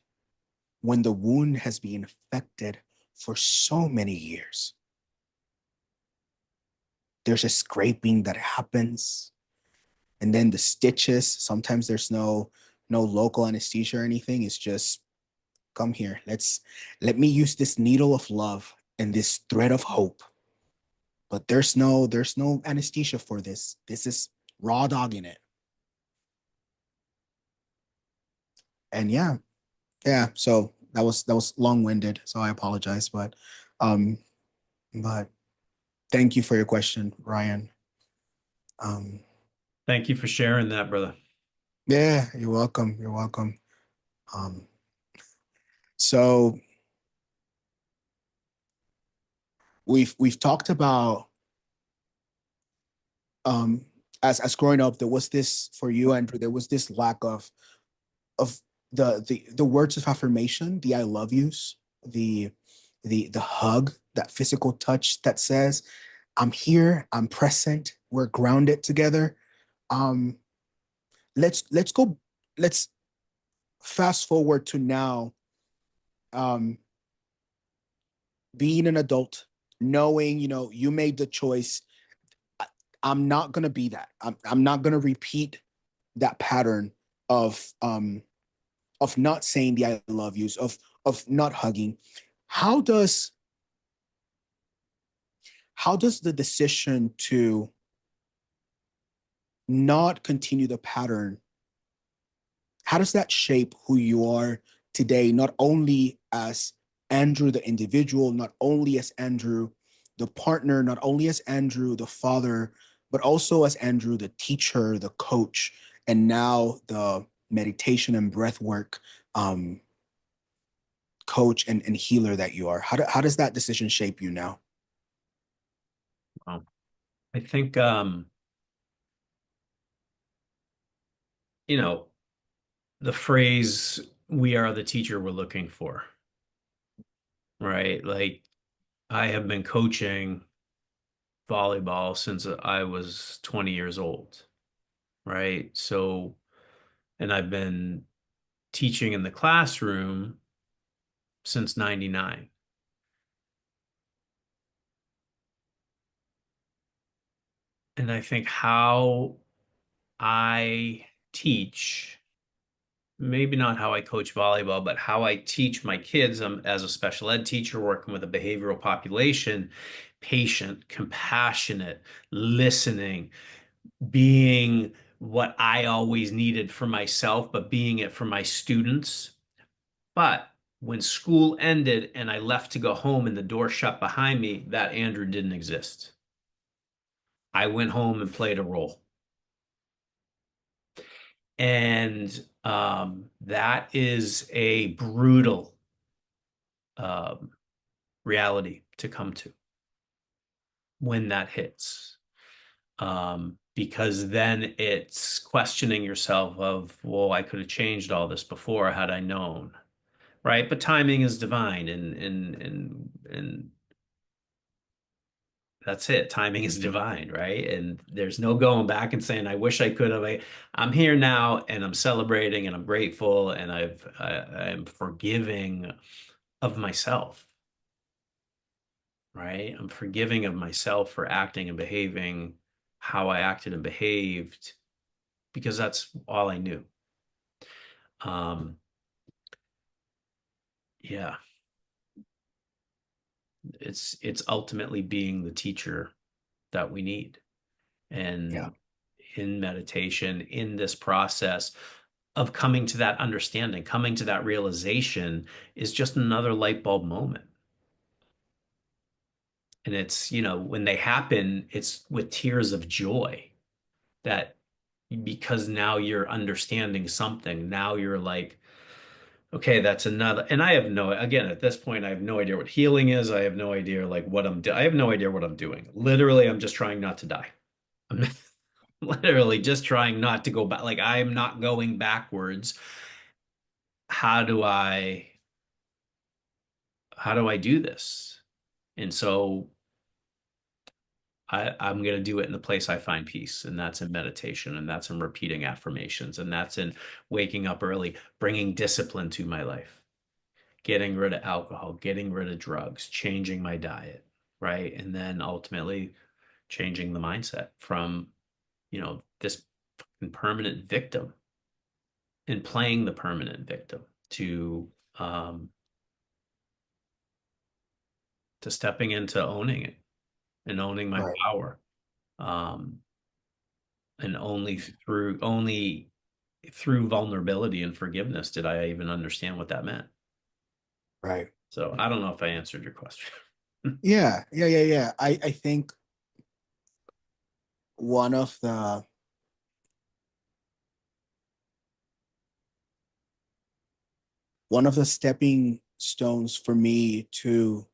when the wound has been infected for so many years. There's a scraping that happens, and then the stitches. Sometimes there's no local anesthesia or anything. It's just come here. Let me use this needle of love and this thread of hope. But there's no anesthesia for this. This is raw dog in it. And yeah, yeah. So that was long winded. So I apologize, um, but thank you for your question, Ryan. Um, Thank you for sharing that, brother. yeah, you're welcome. You're welcome. Um, so we've talked about um as growing up, there was this for you, Andrew, there was this lack of the words of affirmation, the I love yous, the the hug, that physical touch that says, I'm here, I'm present, we're grounded together. Um, let's go, let's fast forward to now, um, being an adult, knowing, you made the choice. I, I'm not gonna be that. I'm not gonna repeat that pattern of not saying the I love yous, of not hugging. How does the decision to not continue the pattern, how does that shape who you are today, not only as Andrew the individual, not only as Andrew the partner, not only as Andrew the father, but also as Andrew the teacher, the coach, and now the meditation and breath work coach and healer that you are? How does that decision shape you now? Wow. I think you know, the phrase "we are the teacher we're looking for," right? Like I have been coaching volleyball since I was 20 years old, right? So, and I've been teaching in the classroom since 99. And I think how I teach, maybe not how I coach volleyball, but how I teach my kids, as a special ed teacher working with a behavioral population, patient, compassionate, listening, being what I always needed for myself, but being it for my students. But when school ended and I left to go home and the door shut behind me, that Andrew didn't exist. I went home and played a role. And that is a brutal um, reality to come to when that hits. Because then it's questioning yourself of, well, I could have changed all this before had I known, right? But timing is divine, and that's it. Timing is divine, right? And there's no going back and saying, I wish I could have. I'm here now and I'm celebrating and I'm grateful and I'm forgiving of myself, right? I'm forgiving of myself for acting and behaving how I acted and behaved because that's all I knew. Um, yeah, it's ultimately being the teacher that we need. Yeah. And in meditation, in this process of coming to that understanding, coming to that realization is just another light bulb moment. And it's, when they happen, it's with tears of joy that because now you're understanding something. Now you're like, okay, that's another. And I have no, again, at this point, I have no idea what healing is. I have no idea like what I'm doing. I have no idea what I'm doing. Literally, I'm just trying not to die. I'm literally just trying not to go back. Like I am not going backwards. How do I how do I do this? And so I'm going to do it in the place I find peace, and that's in meditation, and that's in repeating affirmations, and that's in waking up early, bringing discipline to my life, getting rid of alcohol, getting rid of drugs, changing my diet, right? And then ultimately changing the mindset from, this permanent victim and playing the permanent victim to um, stepping into owning it and owning my Right. power. Um, and only through vulnerability and forgiveness did I even understand what that meant. Right. So I don't know if I answered your question. Yeah. Yeah. Yeah. Yeah. I think one of the stepping stones for me to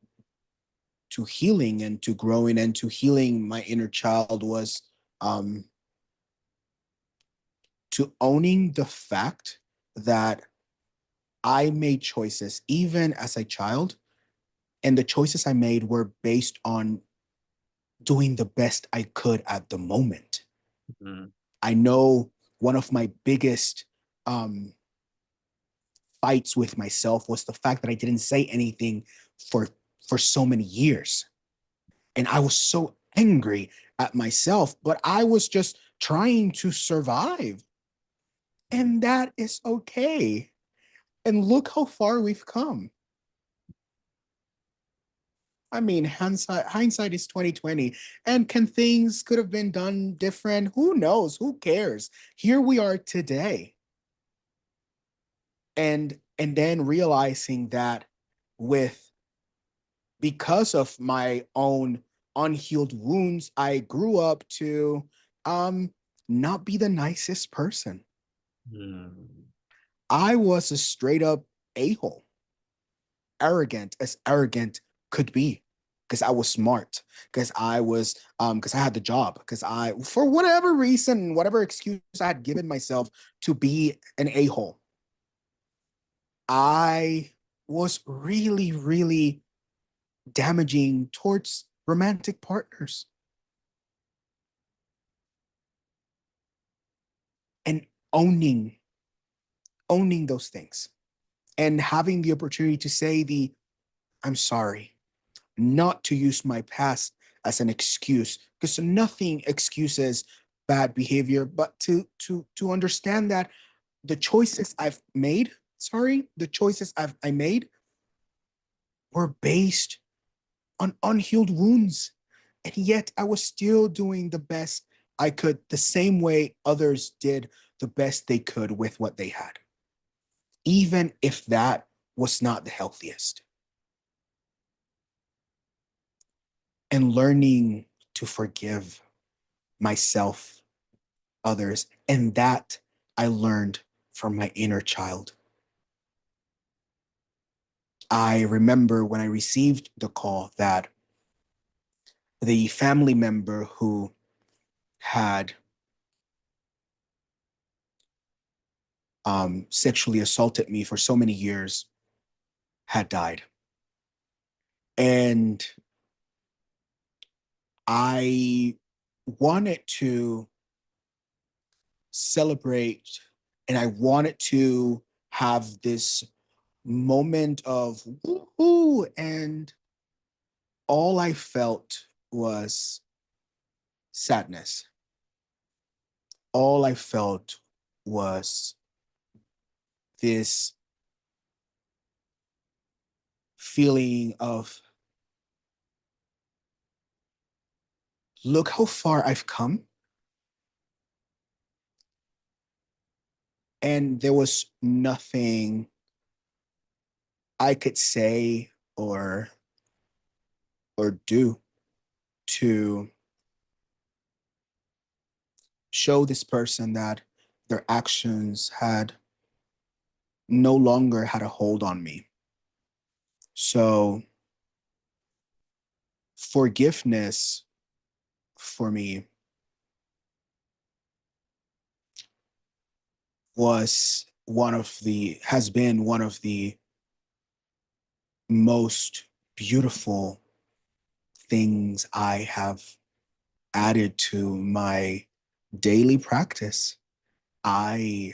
healing and to growing and to healing my inner child was um to owning the fact that I made choices even as a child, and the choices I made were based on doing the best I could at the moment. Mhm. I know one of my biggest um, fights with myself was the fact that I didn't say anything for so many years, and I was so angry at myself. But I was just trying to survive, and that is okay. And look how far we've come. I mean, hindsight is 2020. And can things could have been done different? Who knows? Who cares? Here we are today. And then realizing that with because of my own unhealed wounds, I grew up to um not be the nicest person. Mm. I was a straight up a-hole, arrogant as arrogant could be, because I was smart, because I had the job, because I, for whatever reason, whatever excuse I had given myself to be an a-hole, I was really, really damaging towards romantic partners. And owning those things and having the opportunity to say the I'm sorry, not to use my past as an excuse, because nothing excuses bad behavior, but to understand that the choices I've made, the choices I made were based on unhealed wounds. And yet I was still doing the best I could, the same way others did the best they could with what they had, even if that was not the healthiest. And learning to forgive myself, others, and that I learned from my inner child. I remember when I received the call that the family member who had sexually assaulted me for so many years had died. And I wanted to celebrate and I wanted to have this moment of woohoo, and all I felt was sadness. All I felt was this feeling of, look how far I've come. And there was nothing I could say or do to show this person that their actions had no longer had a hold on me. So forgiveness for me was one of the has been one of the most beautiful things I have added to my daily practice. I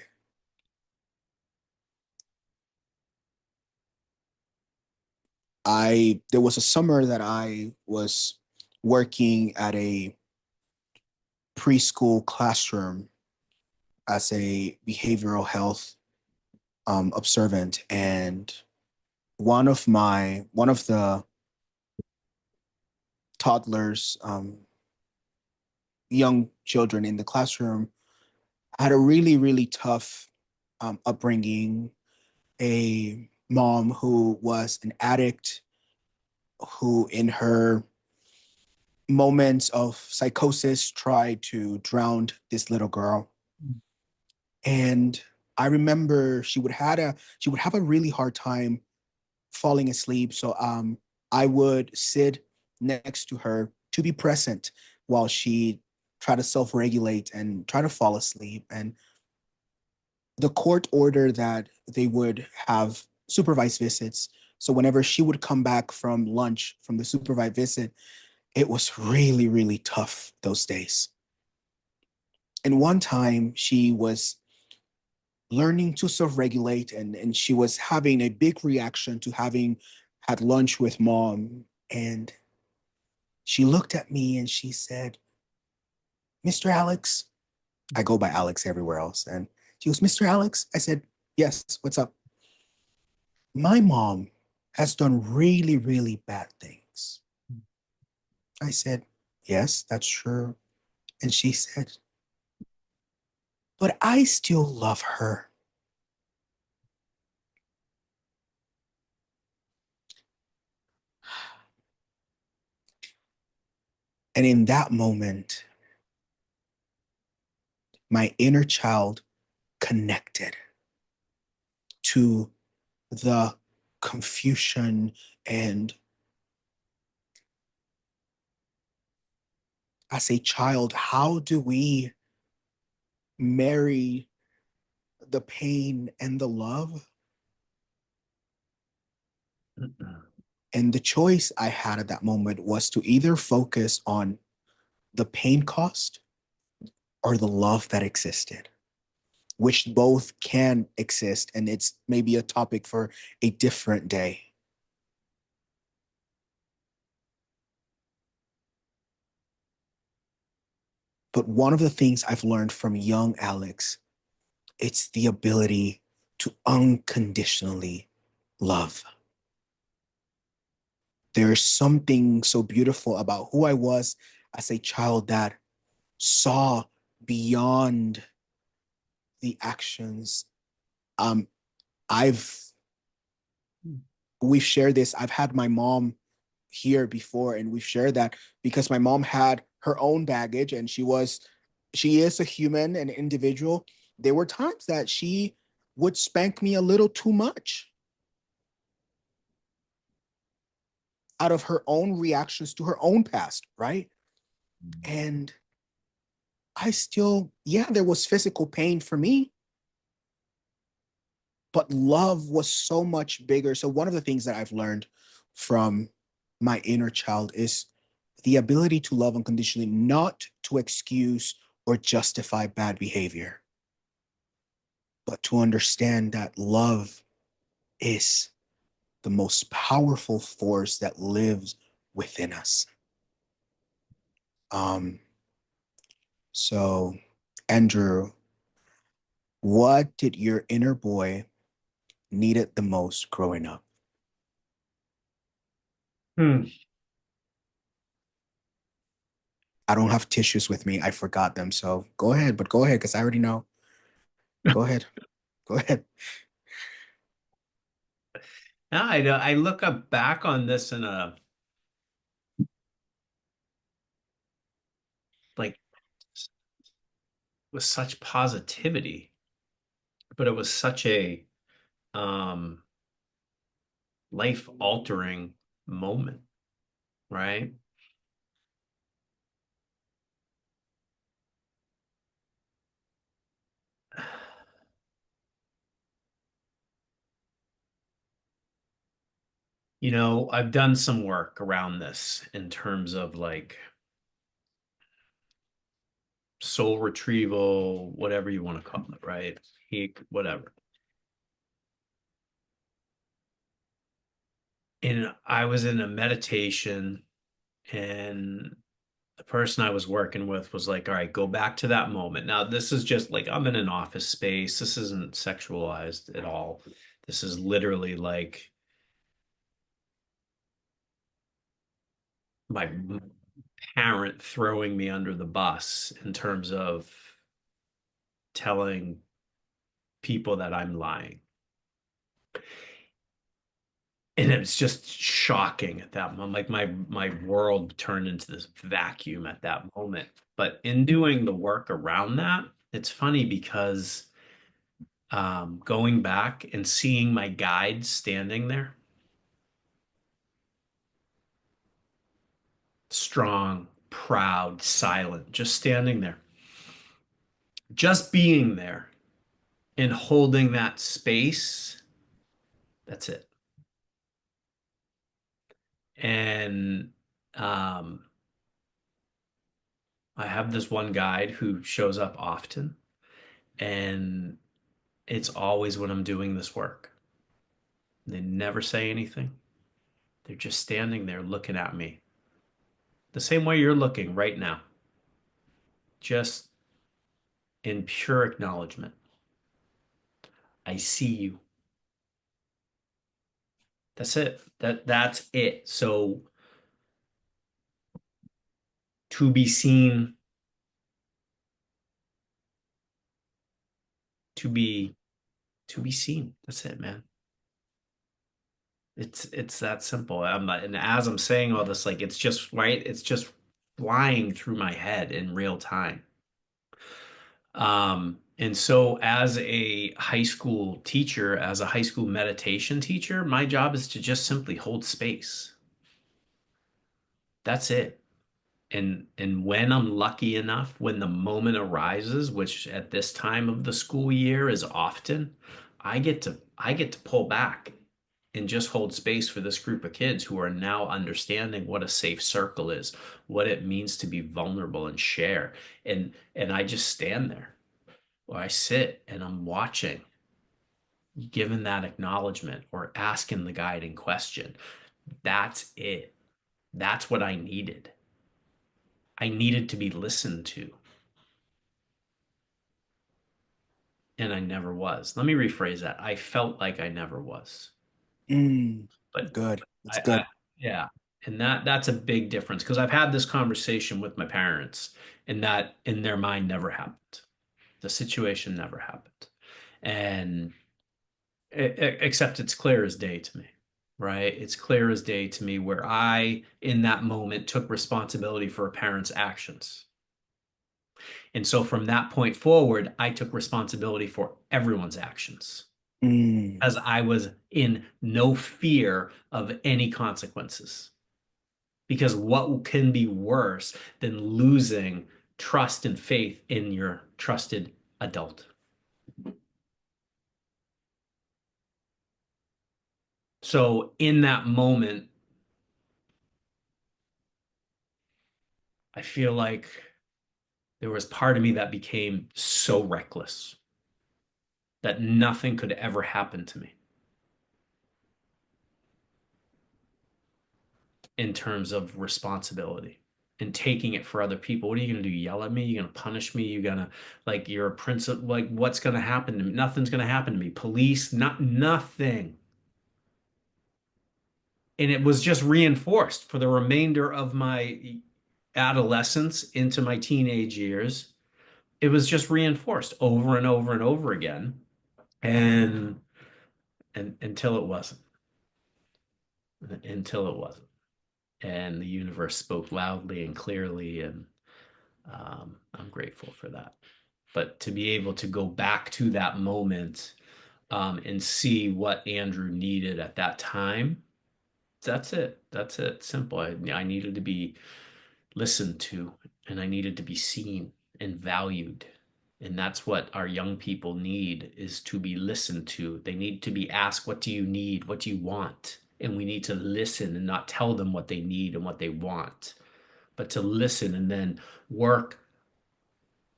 I there was a summer that I was working at a preschool classroom as a behavioral health observant, and one of the toddlers, young children in the classroom, had a really tough upbringing. A mom who was an addict, who in her moments of psychosis tried to drown this little girl. And I remember she would have a really hard time falling asleep. So I would sit next to her to be present while she tried to self-regulate and try to fall asleep. And the court ordered that they would have supervised visits. So whenever she would come back from lunch from the supervised visit, it was really tough those days. And one time she was learning to self-regulate, and she was having a big reaction to having had lunch with mom. And she looked at me and she said, Mr. Alex, I go by Alex everywhere else. And she goes, Mr. Alex? I said, yes, what's up? My mom has done really bad things. I said, yes, that's true. And she said, but I still love her. And in that moment, my inner child connected to the confusion. And as a child, how do we marry the pain and the love? And the choice I had at that moment was to either focus on the pain cost or the love that existed, which both can exist. And it's maybe a topic for a different day. But one of the things I've learned from young Alex, it's the ability to unconditionally love. There's something so beautiful about who I was as a child that saw beyond the actions. Um, I've we've shared this. I've had my mom here before, and we've shared that because my mom had her own baggage, and she is a human, an individual. There were times that she would spank me a little too much out of her own reactions to her own past, right? And I still, yeah, there was physical pain for me, but love was so much bigger. So one of the things that I've learned from my inner child is the ability to love unconditionally, not to excuse or justify bad behavior, but to understand that love is the most powerful force that lives within us. Um, so, Andrew, what did your inner boy needed the most growing up? Hmm. I don't have tissues with me. I forgot them. So go ahead, but go ahead because I already know. Go ahead. Go ahead. Now I look up back on this in a like with such positivity, but it was such a um life altering moment, right? You know, I've done some work around this in terms of like soul retrieval, whatever you want to call it, right? Whatever. And I was in a meditation, and the person I was working with was like, all right, go back to that moment. Now, this is just like I'm in an office space. This isn't sexualized at all. This is literally like my parent throwing me under the bus in terms of telling people that I'm lying. And it was just shocking at that moment. Like my world turned into this vacuum at that moment. But in doing the work around that, it's funny because going back and seeing my guide standing there, strong, proud, silent, just standing there, just being there and holding that space, that's it. And um, I have this one guide who shows up often, and it's always when I'm doing this work. They never say anything. They're just standing there looking at me the same way you're looking right now, just in pure acknowledgement. I see you. That's it. That's it. So to be seen, to be to be seen. That's it, man. It's that simple. I'm not, and as I'm saying all this, like it's just right, it's just flying through my head in real time. And so as a high school teacher, as a high school meditation teacher, my job is to just simply hold space. That's it. And when I'm lucky enough, when the moment arises, which at this time of the school year is often, I get to pull back and just hold space for this group of kids who are now understanding what a safe circle is, what it means to be vulnerable and share. And I just stand there or I sit and I'm watching, giving that acknowledgement or asking the guiding question. That's it. That's what I needed. I needed to be listened to, and I never was. Let me rephrase that. I felt like I never was. Mm, But good. That's I good. yeah. And that's a big difference because I've had this conversation with my parents, and that in their mind never happened. The situation never happened. And except it's clear as day to me, right? It's clear as day to me where I, in that moment, took responsibility for a parent's actions. And so from that point forward, I took responsibility for everyone's actions Mm, as I was in no fear of any consequences. Because what can be worse than losing trust and faith in your trusted adult? So in that moment, I feel like there was part of me that became so reckless that nothing could ever happen to me in terms of responsibility and taking it for other people. What are you going to do? Yell at me? You're going to punish me? You're going to, like, you're a principal. Like, what's going to happen to me? Nothing's going to happen to me. Police, not nothing. And it was just reinforced for the remainder of my adolescence into my teenage years. It was just reinforced over and over and over again. And until it wasn't, until it wasn't. And the universe spoke loudly and clearly, and I'm grateful for that. But to be able to go back to that moment and see what Andrew needed at that time, that's it. That's it. Simple. I needed to be listened to, and I needed to be seen and valued. And that's what our young people need, is to be listened to. They need to be asked, what do you need? What do you want? And we need to listen and not tell them what they need and what they want, but to listen and then work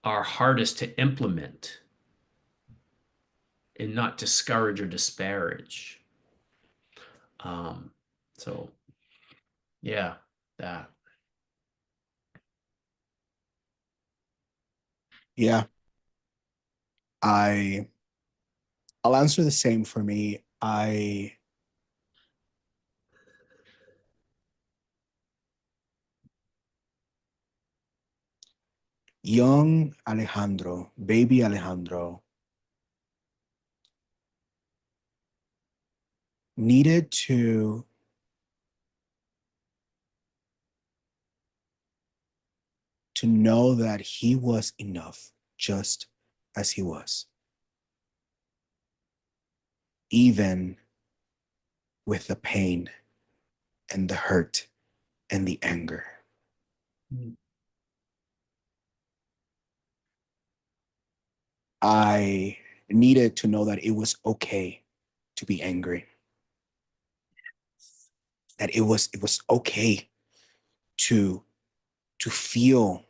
our hardest to implement and not discourage or disparage. Um, so yeah, that. Yeah, I I'll answer the same for me. I young Alejandro, baby Alejandro, needed to know that he was enough just as he was, even with the pain and the hurt and the anger. I needed to know that it was okay to be angry, that it was okay to to feel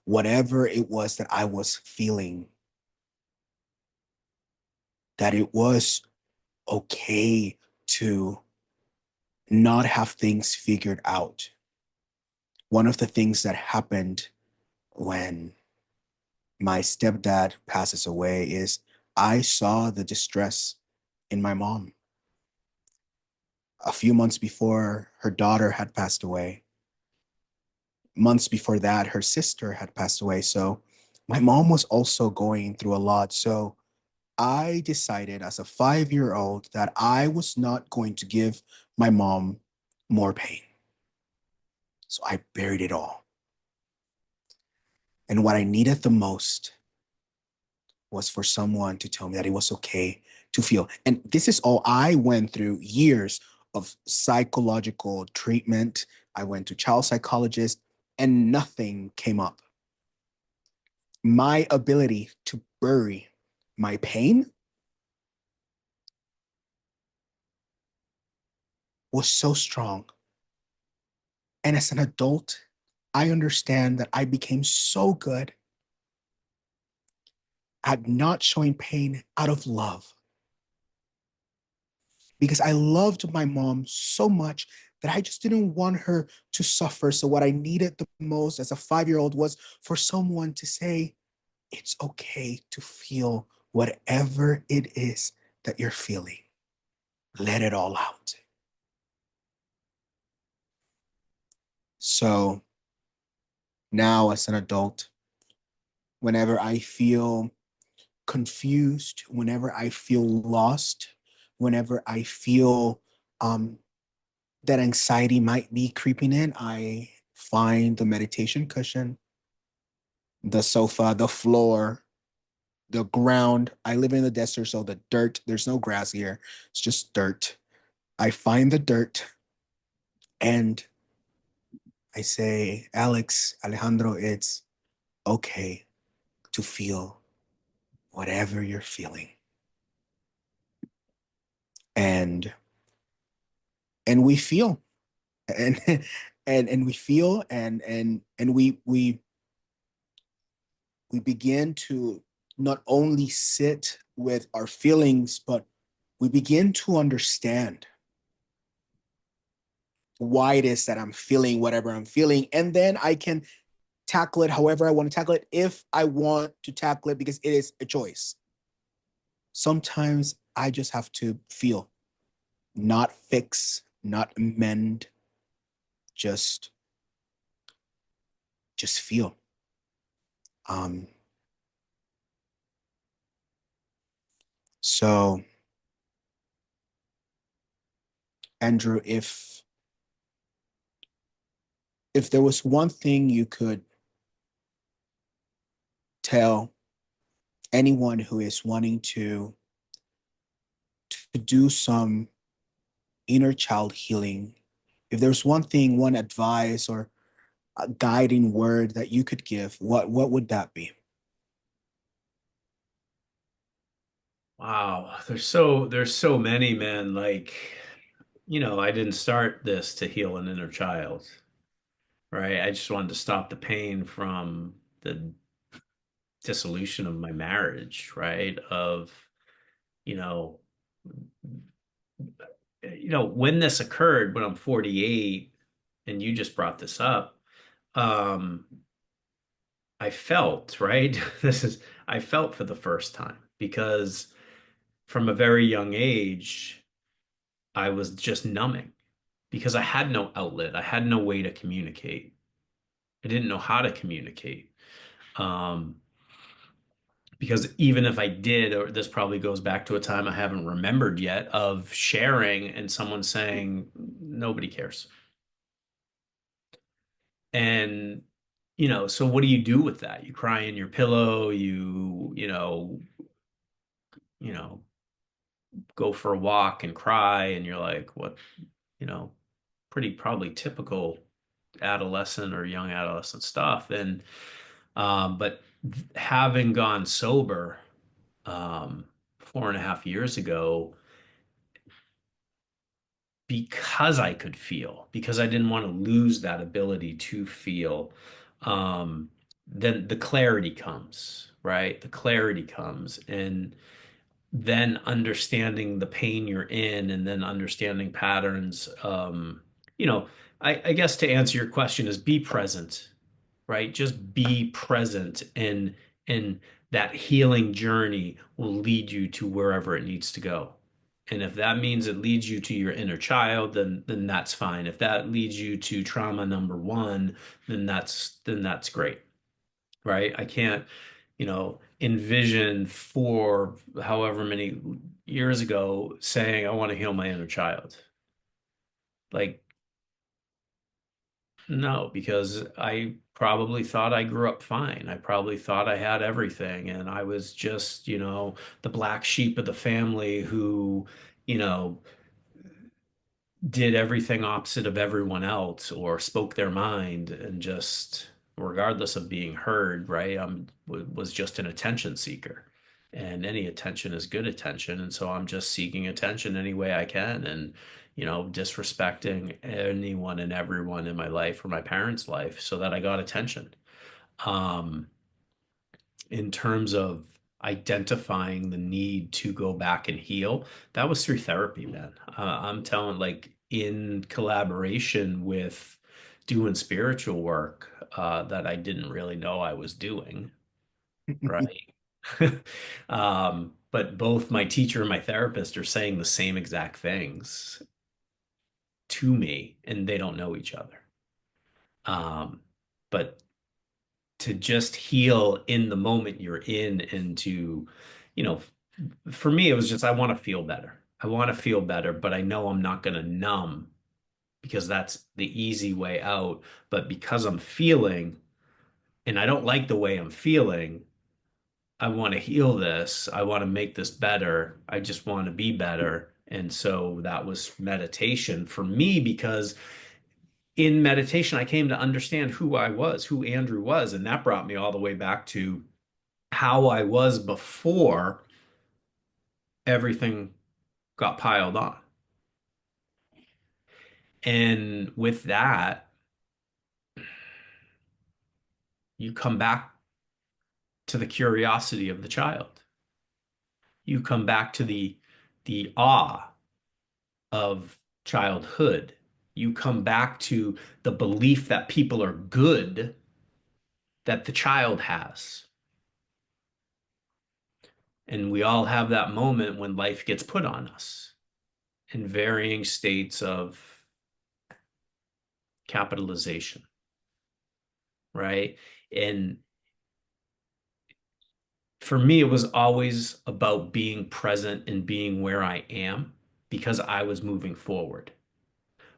whatever it was that I was feeling, that it was okay to not have things figured out. One of the things that happened when my stepdad passes away is I saw the distress in my mom. A few months before, her daughter had passed away. Months before that, her sister had passed away. So my mom was also going through a lot. So I decided as a 5-year old that I was not going to give my mom more pain. So I buried it all. And what I needed the most was for someone to tell me that it was okay to feel. And this is all I went through years of psychological treatment. I went to child psychologists and nothing came up. My ability to bury my pain was so strong. And as an adult, I understand that I became so good at not showing pain out of love because I loved my mom so much that I just didn't want her to suffer. So, what I needed the most as a 5-year old was for someone to say, it's okay to feel whatever it is that you're feeling. Let it all out. So, now as an adult, whenever I feel confused, whenever I feel lost, whenever I feel that anxiety might be creeping in, I find the meditation cushion, the sofa, the floor, the ground. I live in the desert, so the dirt, there's no grass here. It's just dirt. I find the dirt and I say, Alex, Alejandro, it's okay to feel whatever you're feeling. And we feel. And and we feel, and we begin to not only sit with our feelings, but we begin to understand why it is that I'm feeling whatever I'm feeling. And then I can tackle it however I want to tackle it, if I want to tackle it, because it is a choice. Sometimes I just have to feel, not fix, not amend, just just feel. Um, so Andrew, if there was one thing you could tell anyone who is wanting to do some inner child healing, if there's one thing, one advice, or a guiding word that you could give, what would that be? Wow, there's so many, man. Like, I didn't start this to heal an inner child, right? I just wanted to stop the pain from the dissolution of my marriage, right? Of, you know, when this occurred when I'm 48, and you just brought this up, um, I felt, right? I felt for the first time because from a very young age, I was just numbing because I had no outlet. I had no way to communicate. I didn't know how to communicate. Um, because even if I did, or this probably goes back to a time I haven't remembered yet of sharing and someone saying, nobody cares. And, so what do you do with that? You cry in your pillow, you know, go for a walk and cry, and you're like, what, you know, pretty probably typical adolescent or young adolescent stuff. And but having gone sober 4.5 years ago, because I could feel, because I didn't want to lose that ability to feel, um, then the clarity comes, right? The clarity comes, and then understanding the pain you're in, and then understanding patterns. You know, I guess to answer your question is be present, right? Just be present, and that healing journey will lead you to wherever it needs to go. And if that means it leads you to your inner child, then that's fine. If that leads you to trauma number one, then that's great, right? I can't, envision for however many years ago saying I want to heal my inner child. Like, no, because I probably thought I grew up fine. I probably thought I had everything, and I was just, the black sheep of the family who, you know, did everything opposite of everyone else or spoke their mind and just, regardless of being heard, right? Was just an attention seeker. And any attention is good attention. And so I'm just seeking attention any way I can, and, disrespecting anyone and everyone in my life or my parents' life so that I got attention. Um, in terms of identifying the need to go back and heal, that was through therapy, man. I'm telling, like, in collaboration with doing spiritual work that I didn't really know I was doing, right? But both my teacher and my therapist are saying the same exact things to me, and they don't know each other. Um, but to just heal in the moment you're in, and to, you know, for me, it was just, I want to feel better. I want to feel better, but I know I'm not going to numb because that's the easy way out. But because I'm feeling and I don't like the way I'm feeling, I want to heal this. I want to make this better. I just want to be better. And so that was meditation for me, because in meditation, I came to understand who I was, who Andrew was. And that brought me all the way back to how I was before everything got piled on. And with that, You come back to the curiosity of the child. You come back to the awe of childhood. You come back to the belief that people are good that the child has. And we all have that moment when life gets put on us in varying states of capitalization, right? And for me, it was always about being present and being where I am because I was moving forward.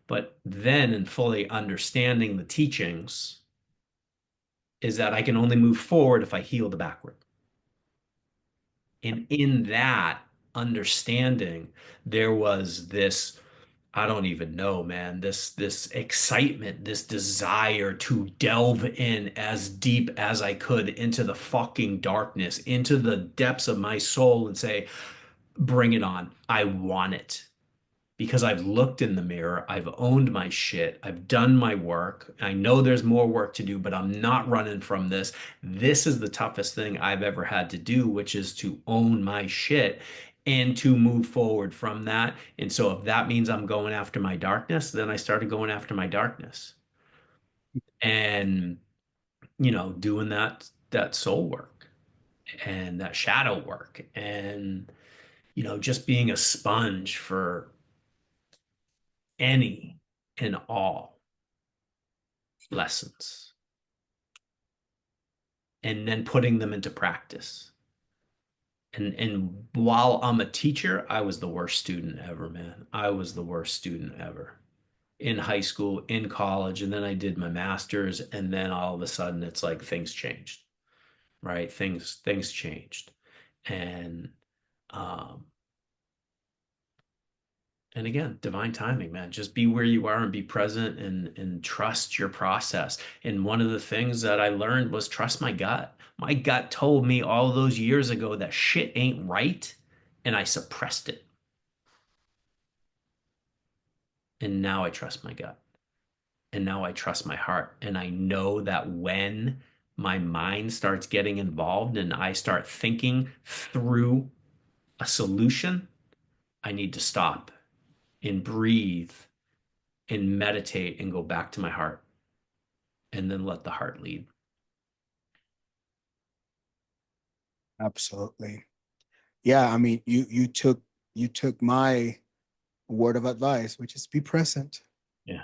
But then, in fully understanding the teachings, is that I can only move forward if I heal the backward. And in that understanding, there was this, I don't even know, man, this excitement, this desire to delve in as deep as I could into the fucking darkness, into the depths of my soul and say, bring it on. I want it because I've looked in the mirror, I've owned my shit, I've done my work. I know there's more work to do, but I'm not running from this. This is the toughest thing I've ever had to do, which is to own my shit and to move forward from that. And so if that means I'm going after my darkness, then I started going after my darkness and, doing that soul work and that shadow work and, just being a sponge for any and all lessons and then putting them into practice. And while I'm a teacher, I was the worst student ever, man. I was the worst student ever in high school, in college, and then I did my master's, and then all of a sudden it's like things changed, right? Things changed. And um And again, divine timing, man. Just be where you are and be present and trust your process. And one of the things that I learned was trust my gut. My gut told me all those years ago that shit ain't right, and I suppressed it. And now I trust my gut. And now I trust my heart. And I know that when my mind starts getting involved and I start thinking through a solution, I need to stop and breathe and meditate and go back to my heart and then let the heart lead. Absolutely. Yeah, I mean, you took my word of advice, which is be present. Yeah.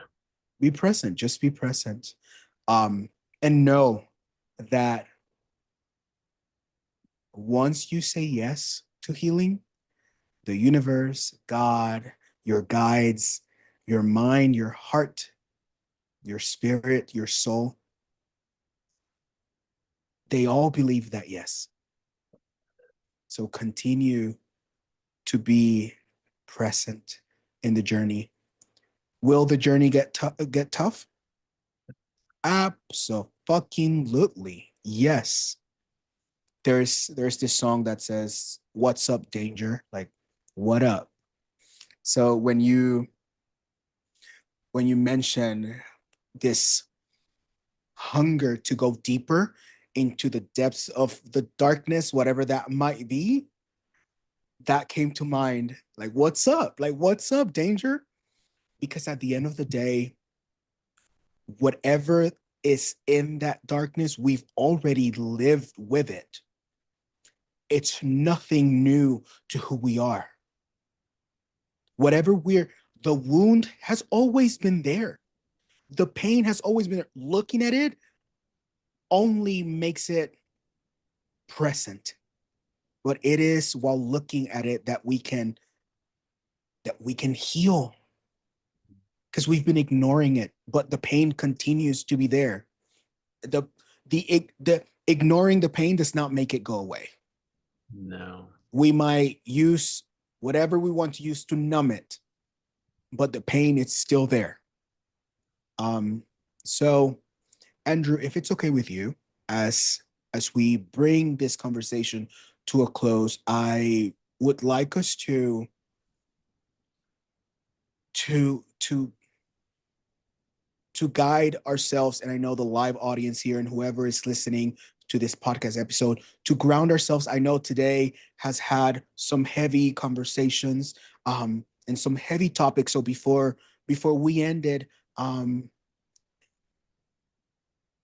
Be present, just be present. Um and know that once you say yes to healing, the universe, God, your guides, your mind, your heart, your spirit, your soul, they all believe that yes. So continue to be present in the journey. Will the journey get tough? Absolutely. Yes. There's this song that says, "What's up, danger?" Like, what up? So when you mention this hunger to go deeper into the depths of the darkness, whatever that might be, that came to mind. Like, what's up? Like, what's up, danger? Because at the end of the day, whatever is in that darkness, we've already lived with it. It's nothing new to who we are. Whatever the wound has always been there. The pain has always been there. Looking at it only makes it present. But it is while looking at it that we can heal because we've been ignoring it, but the pain continues to be there. The the ignoring the pain does not make it go away. No. We might use whatever we want to use to numb it, but the pain is still there. Um, so Andrew, if it's okay with you, as we bring this conversation to a close, I would like us to to guide ourselves, and I know the live audience here and whoever is listening to this podcast episode, to ground ourselves. I know today has had some heavy conversations, and some heavy topics. So before we ended, um,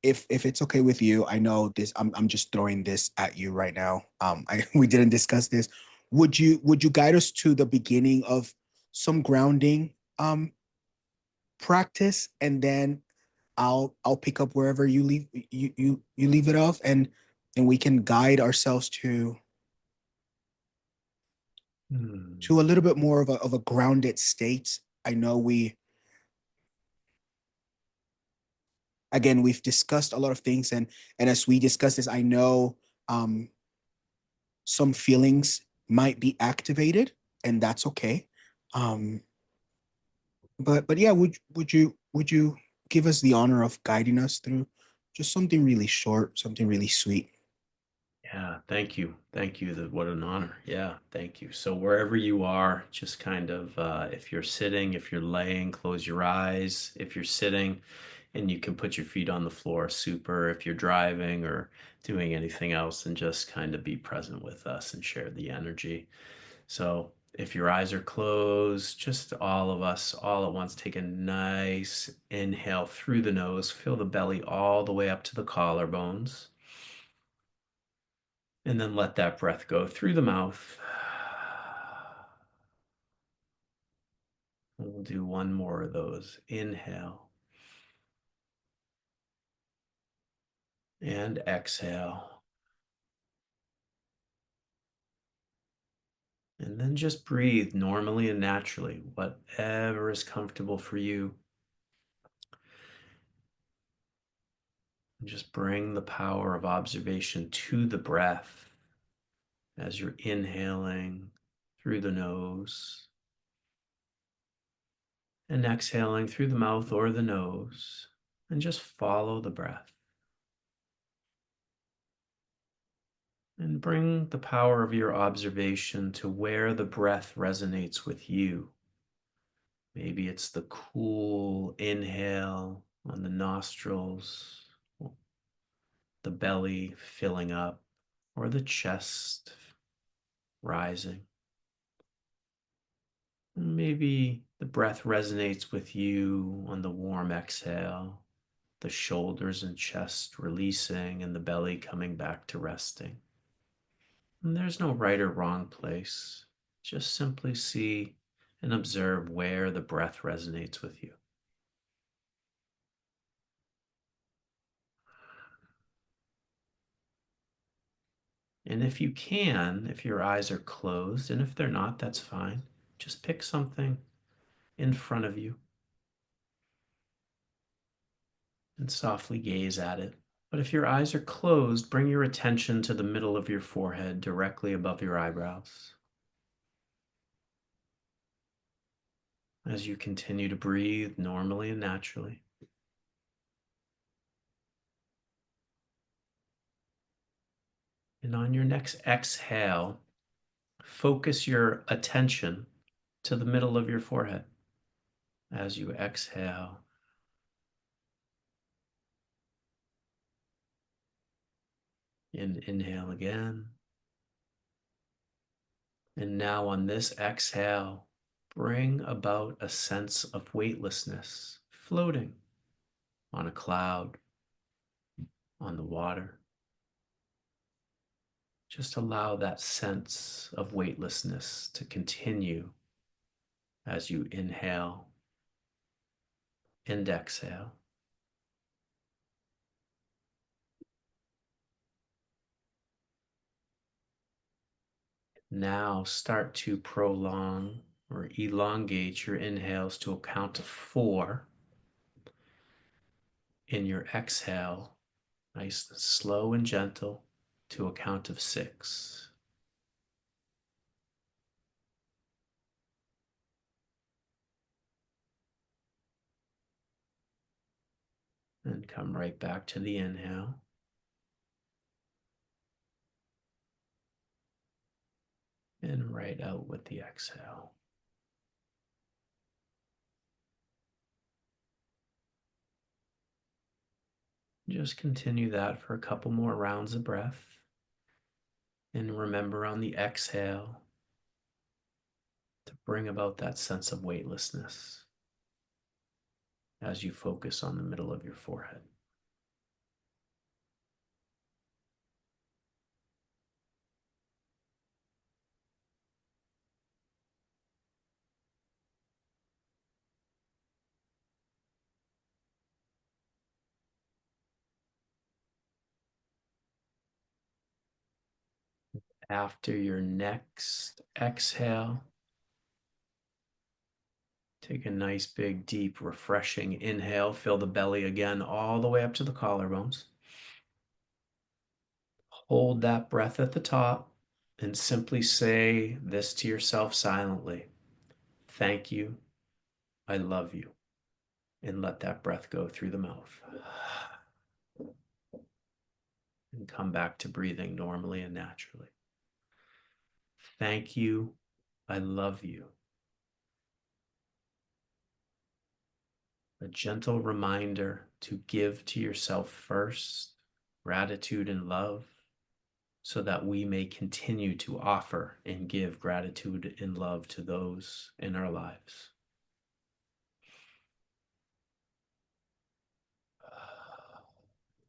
if it's okay with you, I know this. I'm just throwing this at you right now. We didn't discuss this. Would you guide us to the beginning of some grounding practice, and then I'll pick up wherever you leave it off, and we can guide ourselves to a little bit more of a grounded state. I know we again we've discussed a lot of things, and as we discuss this, I know um some feelings might be activated, and that's okay. Um, but yeah, would you give us the honor of guiding us through just something really short, something really sweet? Yeah, thank you. Thank you. What an honor. Yeah, thank you. So wherever you are, just kind of if you're sitting, if you're laying, close your eyes. If you're sitting and you can put your feet on the floor, super. If you're driving or doing anything else, and just kind of be present with us and share the energy. So if your eyes are closed, just all of us all at once take a nice inhale through the nose, fill the belly all the way up to the collarbones. And then let that breath go through the mouth. We'll do one more of those. Inhale and exhale. And then just breathe normally and naturally, whatever is comfortable for you. And just bring the power of observation to the breath as you're inhaling through the nose and exhaling through the mouth or the nose. And just follow the breath. And bring the power of your observation to where the breath resonates with you. Maybe it's the cool inhale on the nostrils, the belly filling up, or the chest rising. And maybe the breath resonates with you on the warm exhale, the shoulders and chest releasing, and the belly coming back to resting. And there's no right or wrong place. Just simply see and observe where the breath resonates with you. And if you can, if your eyes are closed, and if they're not, that's fine. Just pick something in front of you and softly gaze at it. But if your eyes are closed, bring your attention to the middle of your forehead, directly above your eyebrows. As you continue to breathe normally and naturally. And on your next exhale, focus your attention to the middle of your forehead as you exhale. And inhale again. And now on this exhale, bring about a sense of weightlessness, floating on a cloud, on the water. Just allow that sense of weightlessness to continue as you inhale and exhale. Now start to prolong or elongate your inhales to a count of 4. In your exhale, nice and slow and gentle, to a count of 6. And come right back to the inhale. And right out with the exhale. Just continue that for a couple more rounds of breath. And remember on the exhale to bring about that sense of weightlessness as you focus on the middle of your forehead. After your next exhale, take a nice, big, deep, refreshing inhale. Fill the belly again all the way up to the collarbones. Hold that breath at the top and simply say this to yourself silently. Thank you. I love you. And let that breath go through the mouth. And come back to breathing normally and naturally. Thank you. I love you. A gentle reminder to give to yourself first, gratitude and love, so that we may continue to offer and give gratitude and love to those in our lives.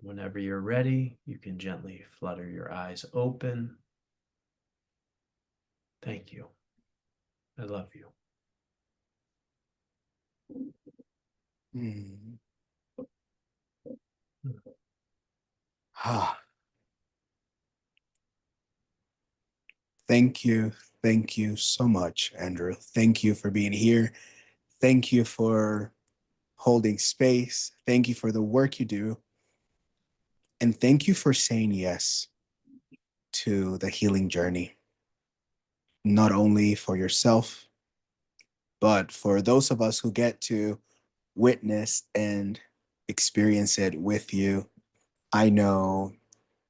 Whenever you're ready, you can gently flutter your eyes open. Thank you. I love you. Mm. Ah, thank you. Thank you so much, Andrew. Thank you for being here. Thank you for holding space. Thank you for the work you do. And thank you for saying yes to the healing journey, not only for yourself, but for those of us who get to witness and experience it with you. I know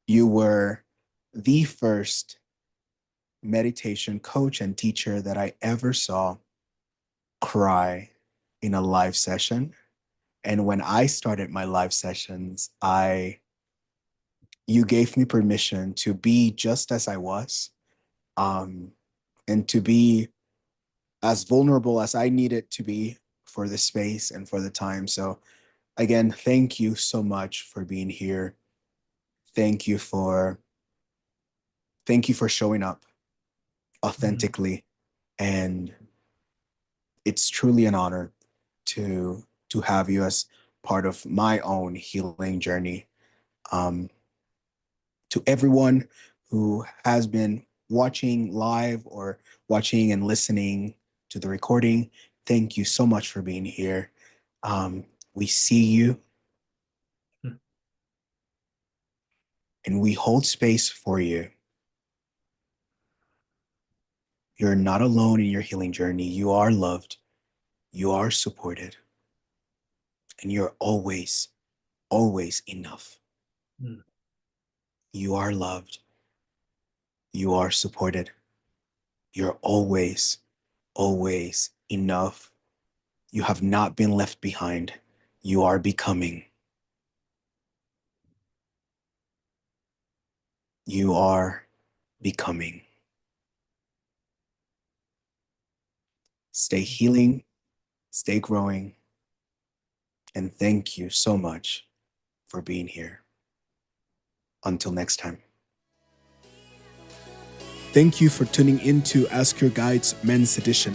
you were the first meditation coach and teacher that I ever saw cry in a live session. And when I started my live sessions, you gave me permission to be just as I was, um, and to be as vulnerable as I needed to be for the space and for the time. So again, thank you so much for being here. Thank you for showing up authentically, and it's truly an honor to have you as part of my own healing journey. Um, to everyone who has been watching live or watching and listening to the recording, thank you so much for being here. We see you and we hold space for you. You're not alone in your healing journey. You are loved, you are supported, and you're always, always enough. Mm. You are loved, you are supported, you're always, always enough. You have not been left behind. You are becoming. You are becoming. Stay healing, stay growing, and thank you so much for being here. Until next time. Thank you for tuning in to Ask Your Guides Men's Edition.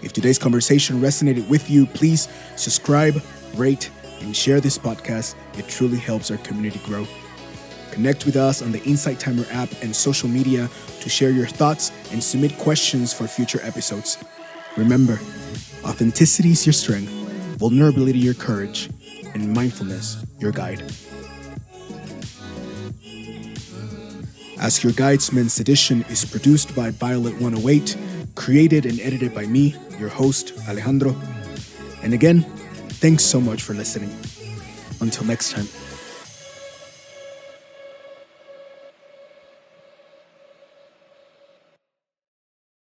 If today's conversation resonated with you, please subscribe, rate, and share this podcast. It truly helps our community grow. Connect with us on the Insight Timer app and social media to share your thoughts and submit questions for future episodes. Remember, authenticity is your strength, vulnerability your courage, and mindfulness your guide. Ask Your Guides Men's Edition is produced by Violet 108, created and edited by me, your host, Alejandro. And again, thanks so much for listening. Until next time.